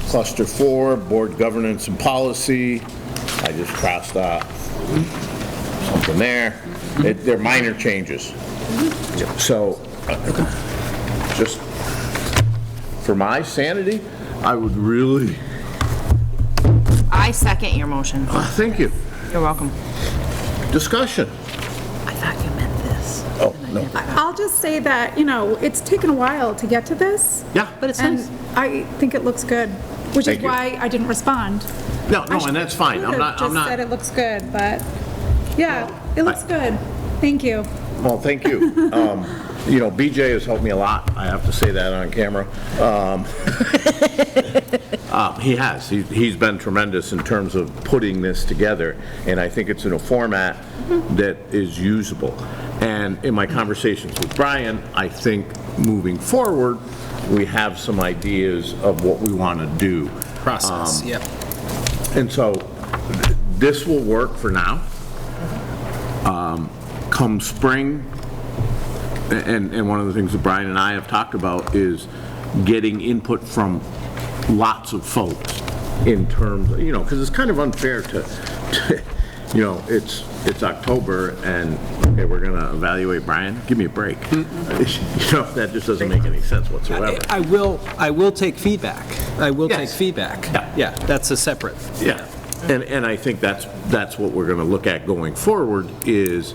Cluster 4, board governance and policy, I just crossed out something there. They're minor changes. So, just for my sanity, I would really, I second your motion. thank you. You're welcome. Discussion. I thought you meant this. Oh, no. I'll just say that, it's taken a while to get to this. Yeah. But it's And nice. I think it looks good, which is Thank you. why I didn't respond. No, and that's fine. I'm not, Just said it looks good, but, yeah, it looks good. Thank you. well, thank you. BJ has helped me a lot. I have to say that on camera. He has. He's been tremendous in terms of putting this together, and I think it's in a format that is usable. And in my conversations with Brian, I think moving forward, we have some ideas of what we want to do. Process, yep. And so this will work for now. Come spring, and one of the things that Brian and I have talked about is getting input from lots of folks in terms of, because it's kind of unfair to it's October and, okay, we're going to evaluate Brian. Give me a break. That just doesn't make any sense whatsoever. I will take feedback. I will take Yes. feedback. Yeah. Yeah, that's a separate. Yeah, and I think that's what we're going to look at going forward is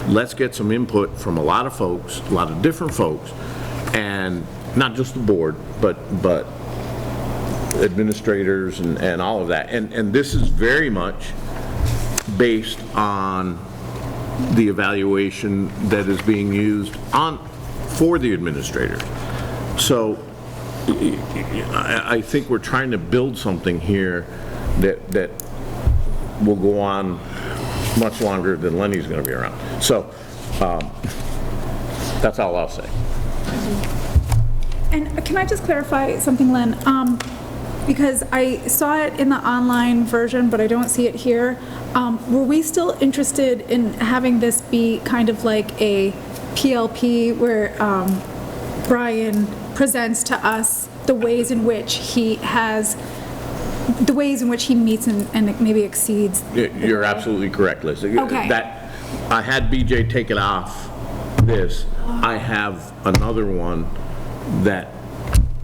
let's get some input from a lot of folks, a lot of different folks, and not just the board, but administrators and all of that. And this is very much based on the evaluation that is being used for the administrator. So I think we're trying to build something here that will go on much longer than Lenny's going to be around. So that's all I'll say. And can I just clarify something, Len? Because I saw it in the online version, but I don't see it here. Were we still interested in having this be kind of like a PLP where Brian presents to us the ways in which he meets and maybe exceeds? You're absolutely correct, Liz. Okay. That, I had BJ take it off this. I have another one that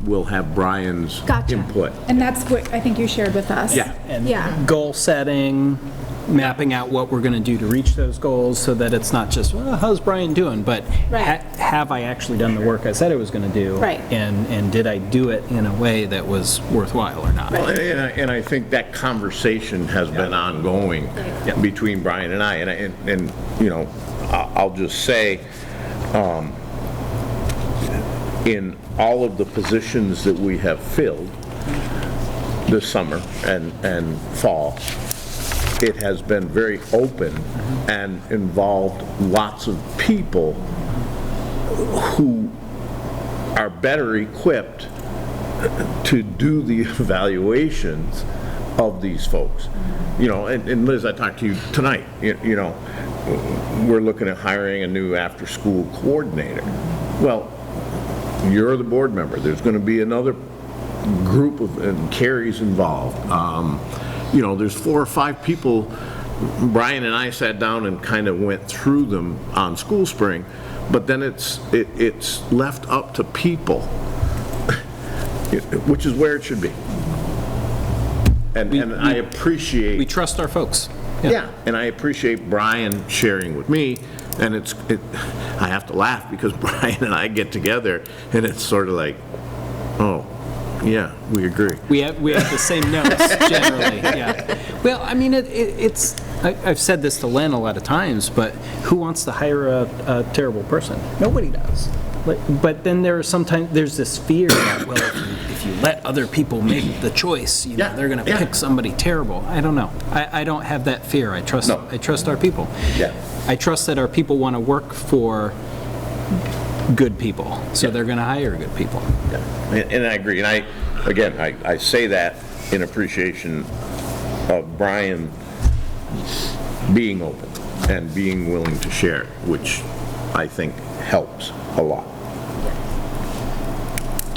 will have Brian's Gotcha. input. And that's what I think you shared with us. Yeah. And Yeah. goal setting, mapping out what we're going to do to reach those goals so that it's not just, well, how's Brian doing? But Right. have I actually done the work I said I was going to do? Right. And did I do it in a way that was worthwhile or not? Well, and I think that conversation has been ongoing between Brian and I. And I'll just say, in all of the positions that we have filled this summer and fall, it has been very open and involved lots of people who are better equipped to do the evaluations of these folks. You know, and Liz, I talked to you tonight, you know, we're looking at hiring a new after-school coordinator. Well, you're the board member. There's going to be another group of, and Carrie's involved. You know, there's 4 or 5 people. Brian and I sat down and kind of went through them on School Spring, but then it's left up to people, which is where it should be. And I appreciate... We trust our folks. Yeah, and I appreciate Brian sharing with me, and I have to laugh because Brian and I get together, and it's sort of like, oh, yeah, we agree. We have the same notes, generally, yeah. Well, I mean, I've said this to Len a lot of times, but who wants to hire a terrible person? Nobody does. But then there's this fear that, well, if you let other people make the choice, you know, they're going to pick somebody terrible. I don't know. I don't have that fear. I trust our people. Yeah. I trust that our people want to work for good people, so they're going to hire good people. Yeah. And I agree. And I say that in appreciation of Brian being open and being willing to share, which I think helps a lot.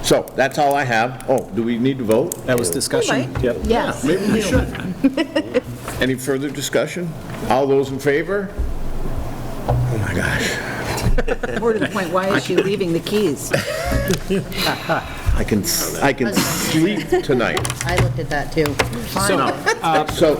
So that's all I have. Oh, do we need to vote? That was discussion. Yep. Yes. Yeah, maybe we should. Any further discussion? All those in favor? Oh my gosh. More to the point, why is she leaving the keys? I can sleep tonight. I looked at that too. So,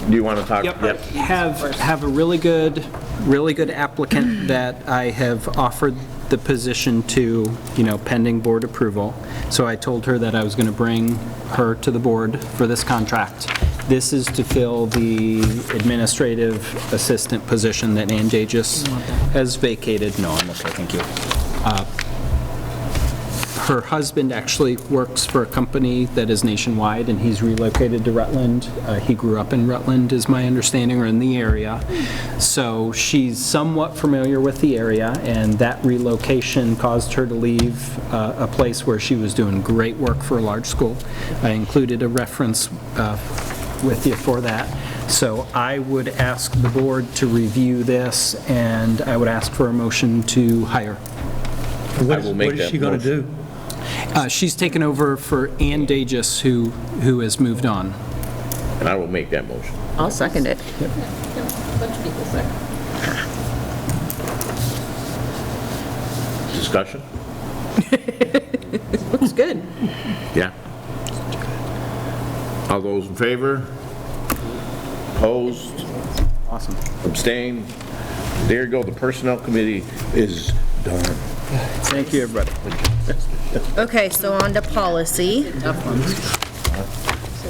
do you want to talk? Yep. Have a really good applicant that I have offered the position to, you know, pending board approval. So I told her that I was going to bring her to the board for this contract. This is to fill the administrative assistant position that Ann Dages has vacated. No, I'm okay, thank you. Her husband actually works for a company that is nationwide, and he's relocated to Rutland. He grew up in Rutland, is my understanding, or in the area. So she's somewhat familiar with the area, and that relocation caused her to leave a place where she was doing great work for a large school. I included a reference with you for that. So I would ask the board to review this, and I would ask for a motion to hire. What is she going to do? She's taken over for Ann Dages, who has moved on. And I will make that motion. I'll second it. Discussion? Looks good. Yeah. All those in favor? Opposed? Awesome. Abstain? There you go, the Personnel Committee is done. Thank you, everybody. Okay, so on to policy.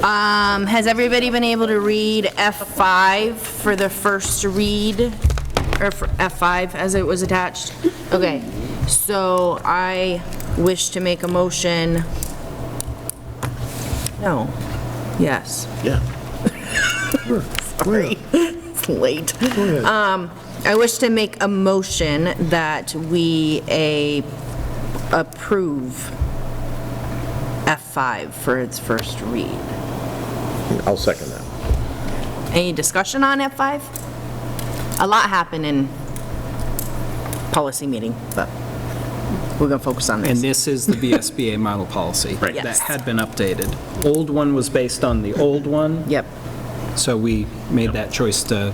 Has everybody been able to read F5 for the first read? Or for F5 as it was attached? Okay, so I wish to make a motion. No. Yes. Yeah. Sorry. It's late. I wish to make a motion that we approve F5 for its first read. I'll second that. Any discussion on F5? A lot happened in policy meeting, but we're going to focus on this. And this is the VSBA model policy. Right. That Yes. had been updated. Old one was based on the old one. Yep. So we made that choice to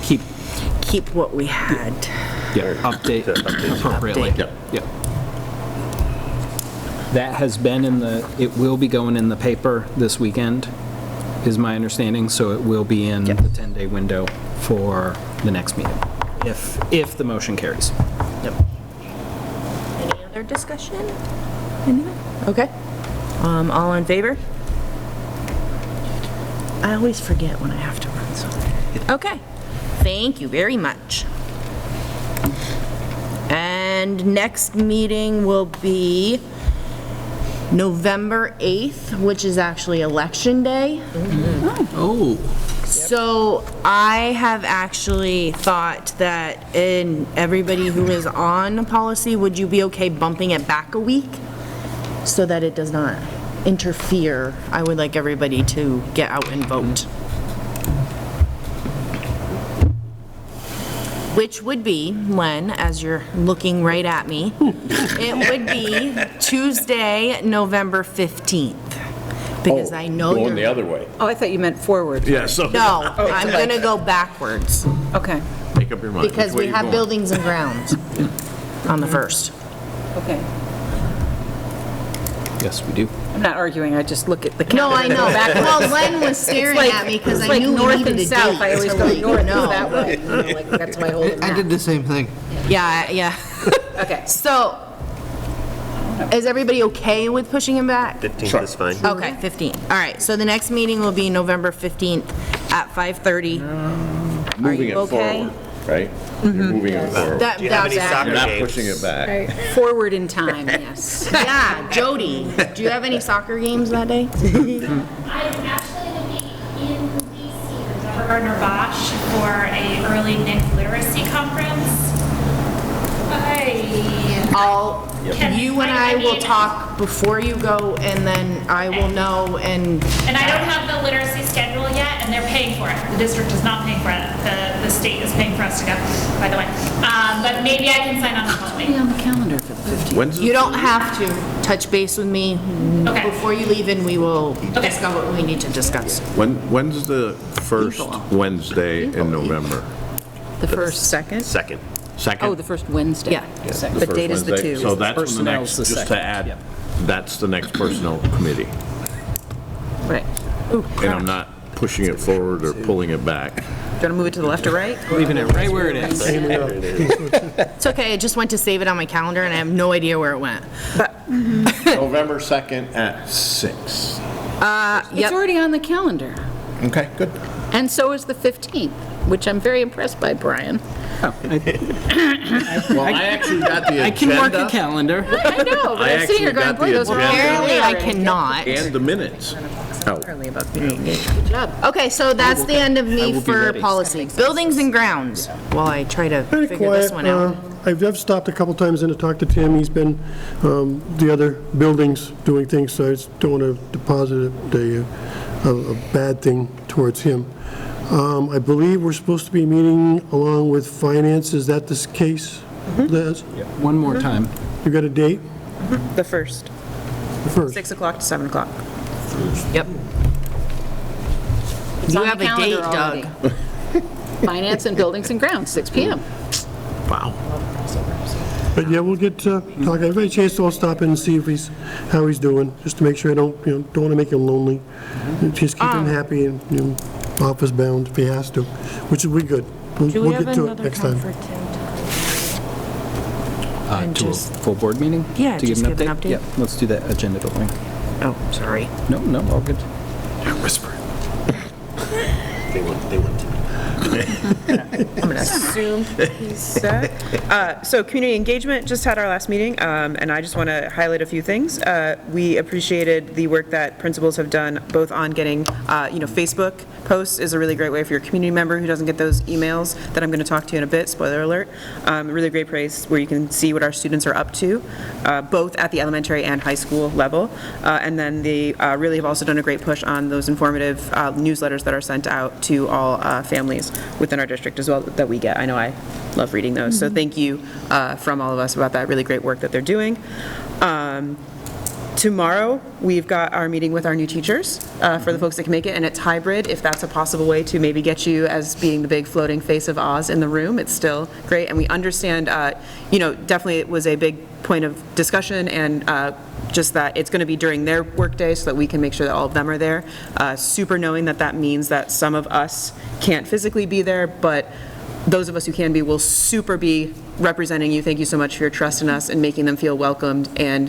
keep what we had. Update appropriately. Update. Yep. That has been it will be going in the paper this weekend, is my understanding, so it will be in the 10-day window for the next meeting, if the motion carries. Yep. Any other discussion? Anyone? Okay. All in favor? I always forget when I have to run something. Okay. Thank you very much. And next meeting will be November 8th, which is actually Election Day. Oh. So I have actually thought that everybody who is on policy, would you be okay bumping it back a week so that it does not interfere? I would like everybody to get out and vote. Which would be, Len, as you're looking right at me, it would be Tuesday, November 15th. Because I know Going you're... the other way. Oh, I thought you meant forward. Yeah, so. No, I'm going to go backwards. Okay, Make up your mind. Because Which way we you have going? buildings and grounds on the 1st. okay. Yes, we do. I'm not arguing, I just look at the No, calendar. I know. Well, Len was staring at me because I knew we north needed and a south, I date always to go let you north know. that way. You know, like, that's my whole I did the same thing. Yeah. Okay. So, is everybody okay with pushing him back? 15th is fine. Okay, 15. All right, so the next meeting will be November 15th at 5:30. Moving you it okay? forward, right? You're moving it forward. That- Do you have any that's soccer You're not games? pushing it back. Forward in time, yes. Yeah, Jody, do you have any soccer games that day? I'm actually going to be in DC with Deborah Gardner-Bosch for a early NIC literacy conference. You and I will talk before you go, and then I will know, and And I don't have the literacy schedule yet, and they're paying for it. The district is not paying for it. The state is paying for us to go, by the way. But maybe I can sign on remotely. On the calendar for the 15th. When's you don't have to touch base with me Okay. before you leave, and we will discuss what we need to discuss. When's the first Wednesday in November? The first, Second? Second. Second? oh, the first Wednesday. Yeah. The The first date is the Wednesday. 2. So that's when the Personnel's next, the just to second, add, yeah. that's the next personnel committee. Right. And I'm not pushing it forward or pulling it back. Do you want to move it to the left or right? Leaving it right where it is. It's okay, I just went to save it on my calendar, and I have no idea where it went. November 2nd at 6. It's already on the calendar. Okay, good. And so is the 15th, which I'm very impressed by, Brian. Well, I actually got the agenda. I can mark a calendar. I know, but I I'm sitting here actually going, got boy, the those are agenda. Apparently, I cannot. And the minutes. Oh, About community engagement. Good job. Okay, so that's the end of me will be for ready. policy. Buildings and grounds, while I try to Pretty figure this quiet. one out. I've stopped a couple times in to talk to Tim. He's been, the other buildings doing things, so I just don't want to deposit a bad thing towards him. I believe we're supposed to be meeting along with finance. Is that the case, Liz? One more time. You got a date? The first, The first? 6 o'clock to 7 o'clock. Yep. It's You on the have a date, calendar Doug. already. Finance and Buildings and Grounds, 6 PM. wow. But yeah, we'll get talking. If I have a chance, I'll stop in and see if how he's doing, just to make sure I don't want to make him lonely. Just keep him happy and, office bound if he has to, which will be good. We'll get to it next time. To a full board meeting? Yeah, To just give an update. Yeah, let's do that agenda building. Oh, sorry. No, all good. Whisper. They want to. I'm going to assume he's set. So community engagement, just had our last meeting, and I just want to highlight a few things. We appreciated the work that principals have done, both on getting, Facebook posts is a really great way for your community member who doesn't get those emails that I'm going to talk to you in a bit, spoiler alert. Really great place where you can see what our students are up to, both at the elementary and high school level. And then they really have also done a great push on those informative newsletters that are sent out to all families within our district as well that we get. I know I love reading those. So thank you from all of us about that really great work that they're doing. Tomorrow, we've got our meeting with our new teachers for the folks that can make it, and it's hybrid. If that's a possible way to maybe get you as being the big floating face of Oz in the room, it's still great. And we understand, definitely it was a big point of discussion, and just that it's going to be during their workday so that we can make sure that all of them are there. Super knowing that that means that some of us can't physically be there, but those of us who can be will super be representing you. Thank you so much for your trust in us and making them feel welcomed. And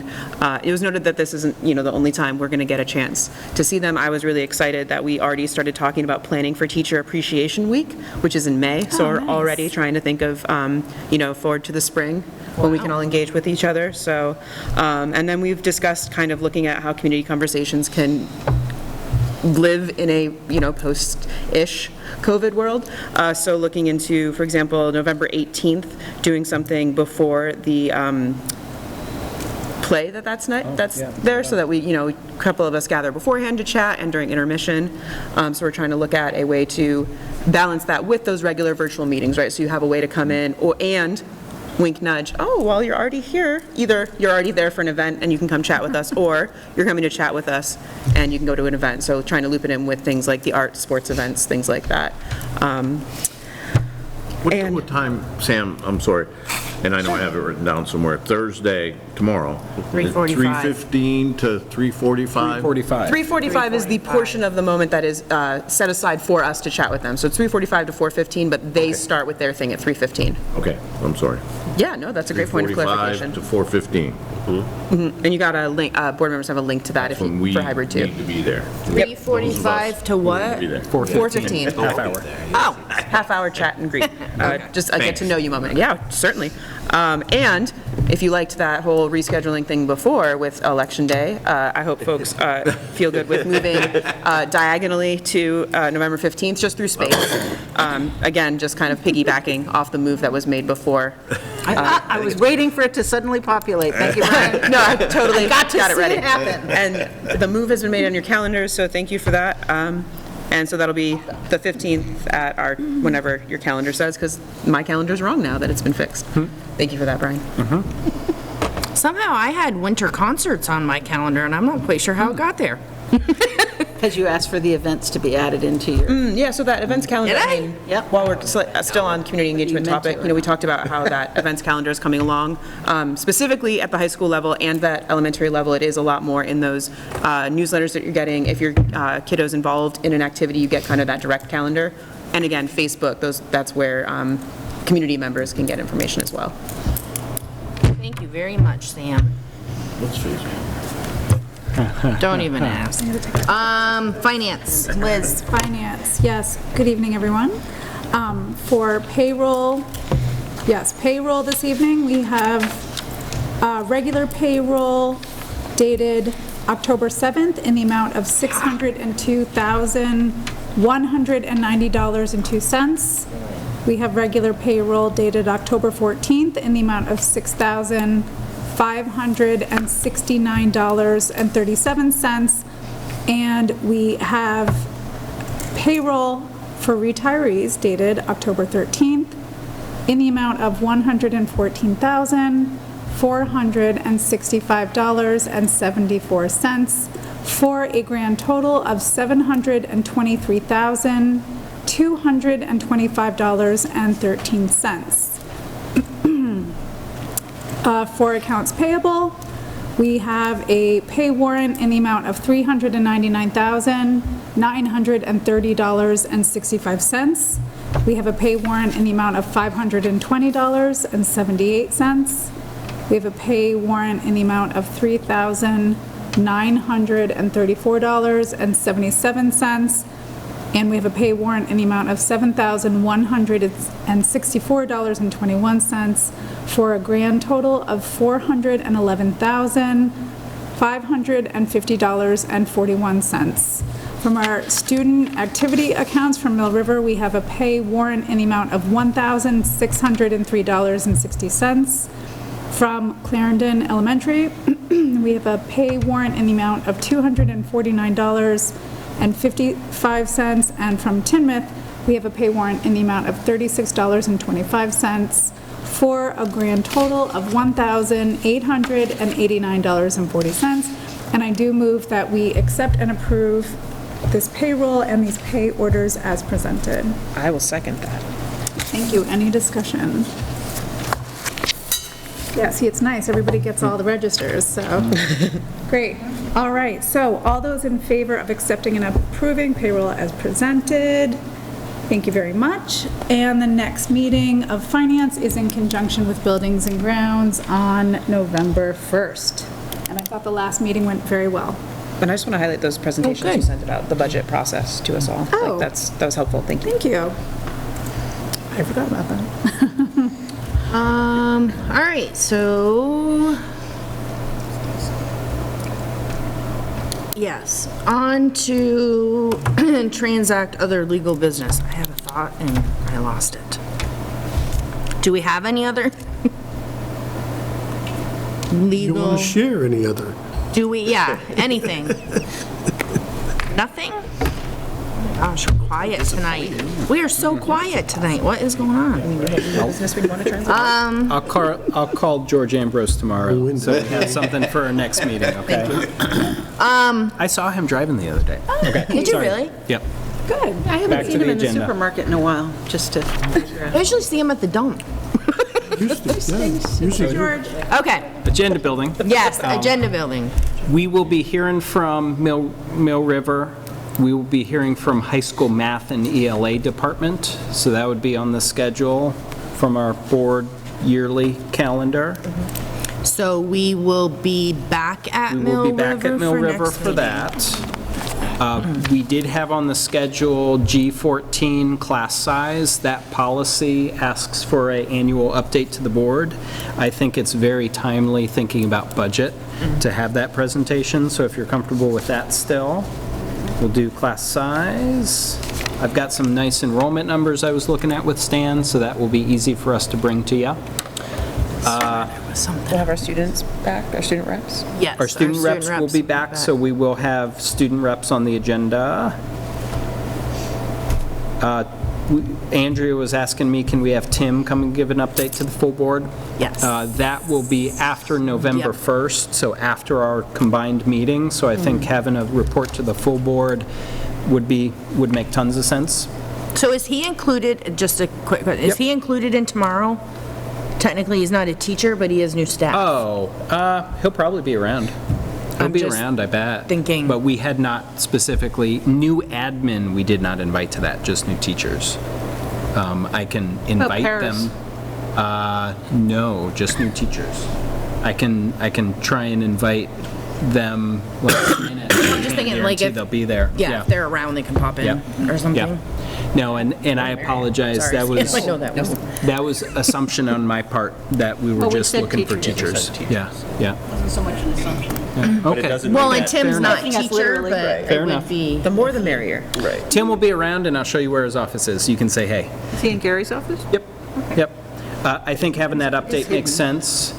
it was noted that this isn't, the only time we're going to get a chance to see them. I was really excited that we already started talking about planning for Teacher Appreciation Week, which is in May. So we're already trying to think of, forward to the spring when we can all engage with each other. So, and then we've discussed kind of looking at how community conversations can live in a, post-ish COVID world. So looking into, for example, November 18th, doing something before the play that's there, so that we, a couple of us gather beforehand to chat and during intermission. So we're trying to look at a way to balance that with those regular virtual meetings, right? So you have a way to come in, and wink, nudge, oh, well, you're already here. Either you're already there for an event and you can come chat with us, or you're coming to chat with us and you can go to an event. So trying to loop it in with things like the art, sports events, things like that. What time, Sam, I'm sorry, and I know I have it written down somewhere, Thursday, tomorrow? 3:45. 3:15 to 3:45? 3:45 is the portion of the moment that is set aside for us to chat with them. So it's 3:45 to 4:15, but they start with their thing at 3:15. Okay, I'm sorry. Yeah, no, that's a great point of clarification. 3:45 to 4:15. And you got a link, board members have a link to that if you, for hybrid too. Need to be there. 3:45 to what? Be there. 4:15. Half hour. Oh, half-hour chat and greet. Just a get-to-know-you moment. Yeah, certainly. And if you liked that whole rescheduling thing before with Election Day, I hope folks feel good with moving diagonally to November 15th, just through space. Again, just kind of piggybacking off the move that was made before. I was waiting for it to suddenly populate. Thank you, Brian. No, I totally got it ready. It happen. And the move has been made on your calendars, so thank you for that. And so that'll be the 15th at our, whenever your calendar says, because my calendar's wrong now that it's been fixed. Thank you for that, Brian. Somehow I had winter concerts on my calendar, and I'm not quite sure how it got there. Because you asked for the events to be added into your... Yeah, so that events calendar, Did I? I mean, while we're still on community engagement topic, we talked about how that events calendar is coming along. Specifically at the high school level and that elementary level, it is a lot more in those newsletters that you're getting. If your kiddo's involved in an activity, you get kind of that direct calendar. And again, Facebook, that's where community members can get information as well. Thank you very much, Sam. What's Facebook? Don't even ask. Finance, Liz. Finance, yes. Good evening, everyone. For payroll, yes, payroll this evening, we have regular payroll dated October 7th in the amount of $602,190.02. We have regular payroll dated October 14th in the amount of $6,569.37, and we have payroll for retirees dated October 13th in the amount of $114,465.74 for a grand total of $723,225.13. For accounts payable, we have a pay warrant in the amount of $399,930.65. We have a pay warrant in the amount of $520.78. We have a pay warrant in the amount of $3,934.77. And we have a pay warrant in the amount of $7,164.21 for a grand total of $411,550.41. From our student activity accounts from Mill River, we have a pay warrant in the amount of $1,603.60. From Clarendon Elementary, we have a pay warrant in the amount of $249.55, and from Tinmouth, we have a pay warrant in the amount of $36.25 for a grand total of $1,889.40. And I do move that we accept and approve this payroll and these pay orders as presented. I will second that. Thank you. Any discussion? Yeah, see, it's nice. Everybody gets all the registers, so. Great. All right, so all those in favor of accepting and approving payroll as presented, thank you very much. And the next meeting of Finance is in conjunction with Buildings and Grounds on November 1st. And I thought the last meeting went very well. And I just want to highlight those presentations you sent about the budget process to us all. Oh. That was helpful. Thank you. Thank you. I forgot about that. All right, so Yes, on to Transact other legal business. I had a thought and I lost it. Do we have any other You legal? want to share any other? Do we, yeah, anything? Nothing? Gosh, we're quiet tonight. We are so quiet tonight. What is going on? I'll call George Ambrose tomorrow, so we have something for our next meeting, okay? I saw him driving the other day. Okay. Did you really? Yep. Good. I Back haven't to seen the him in the agenda. supermarket in a while, just to. I usually see him at the dump. Usually George. Okay, Agenda building. yes, agenda building. We will be hearing from Mill River. We will be hearing from high school math and ELA department, so that would be on the schedule from our board yearly calendar. So we will be back at We Mill will River be back at Mill River next for meeting. that. We did have on the schedule G14 class size. That policy asks for an annual update to the board. I think it's very timely, thinking about budget, to have that presentation, so if you're comfortable with that still. We'll do class size. I've got some nice enrollment numbers I was looking at with Stan, so that will be easy for us to bring to you. We'll have our students back, our student reps? Yes. Our student reps will be back, so we will have student reps on the agenda. Andrea was asking me, can we have Tim come and give an update to the full board? Yes. That will be after November Yep. 1st, so after our combined meeting. So I think having a report to the full board would make tons of sense. So is he included, just a quick question, is he included in tomorrow? Technically, he's not a teacher, but he has new staff. Oh, he'll probably be around. He'll I'm be just around, I bet. thinking- But we had not specifically, new admin, we did not invite to that, just new teachers. I can invite paras? them. No, just new teachers. I can try and invite them, like, in it. I'm just thinking, like, if- they'll be there. Yeah, if they're around, they can pop in Yep. or something. Yep. No, and I apologize, Sorry, that was, I know that was. that was assumption on my part, that we were Well, we just said looking for teachers. teachers. Yeah, yeah. Wasn't so much an assumption. Okay. Well, and Tim's Fair not enough. That's teacher, literally but right. it Fair would enough. be. The more the merrier. Tim will be around, and I'll show you where his office is. You can say hey. Is he in Gary's office? Yep, yep. I think having that update makes sense.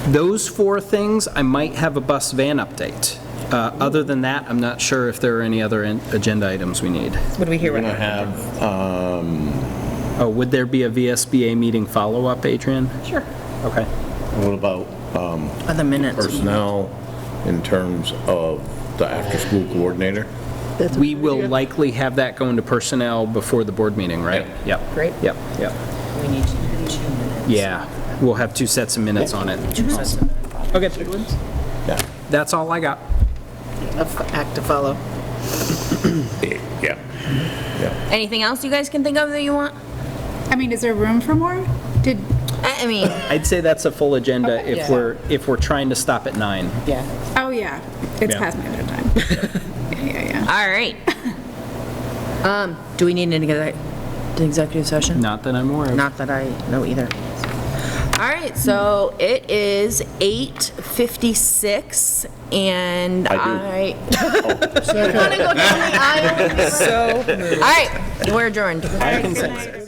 Those four things, I might have a bus van update. Other than that, I'm not sure if there are any other agenda items we need. What do we hear We're right gonna now? have, Oh, would there be a VSBA meeting follow-up, Adrian? Sure. Okay. what about Other minutes. personnel in terms of the after-school coordinator? We will likely have that go into personnel before the board meeting, right? Yep. Great. Yep, yep. We need 2 minutes. Yeah, we'll have 2 sets of minutes on it. Okay. Yeah. That's all I got. Act to follow. Yeah. Yeah. Anything else you guys can think of that you want? I mean, is there room for more? Did, I mean, I'd say that's a full agenda Okay. if Yeah. we're trying to stop at 9. Yeah. oh, yeah, it's Yeah. past my bedtime. Yeah. all right. Do we need an executive session? Not that I'm aware of. Not that I know either. All right, so it is 8:56, and I want to go down the aisle. All right, we're adjourned. I can sense it.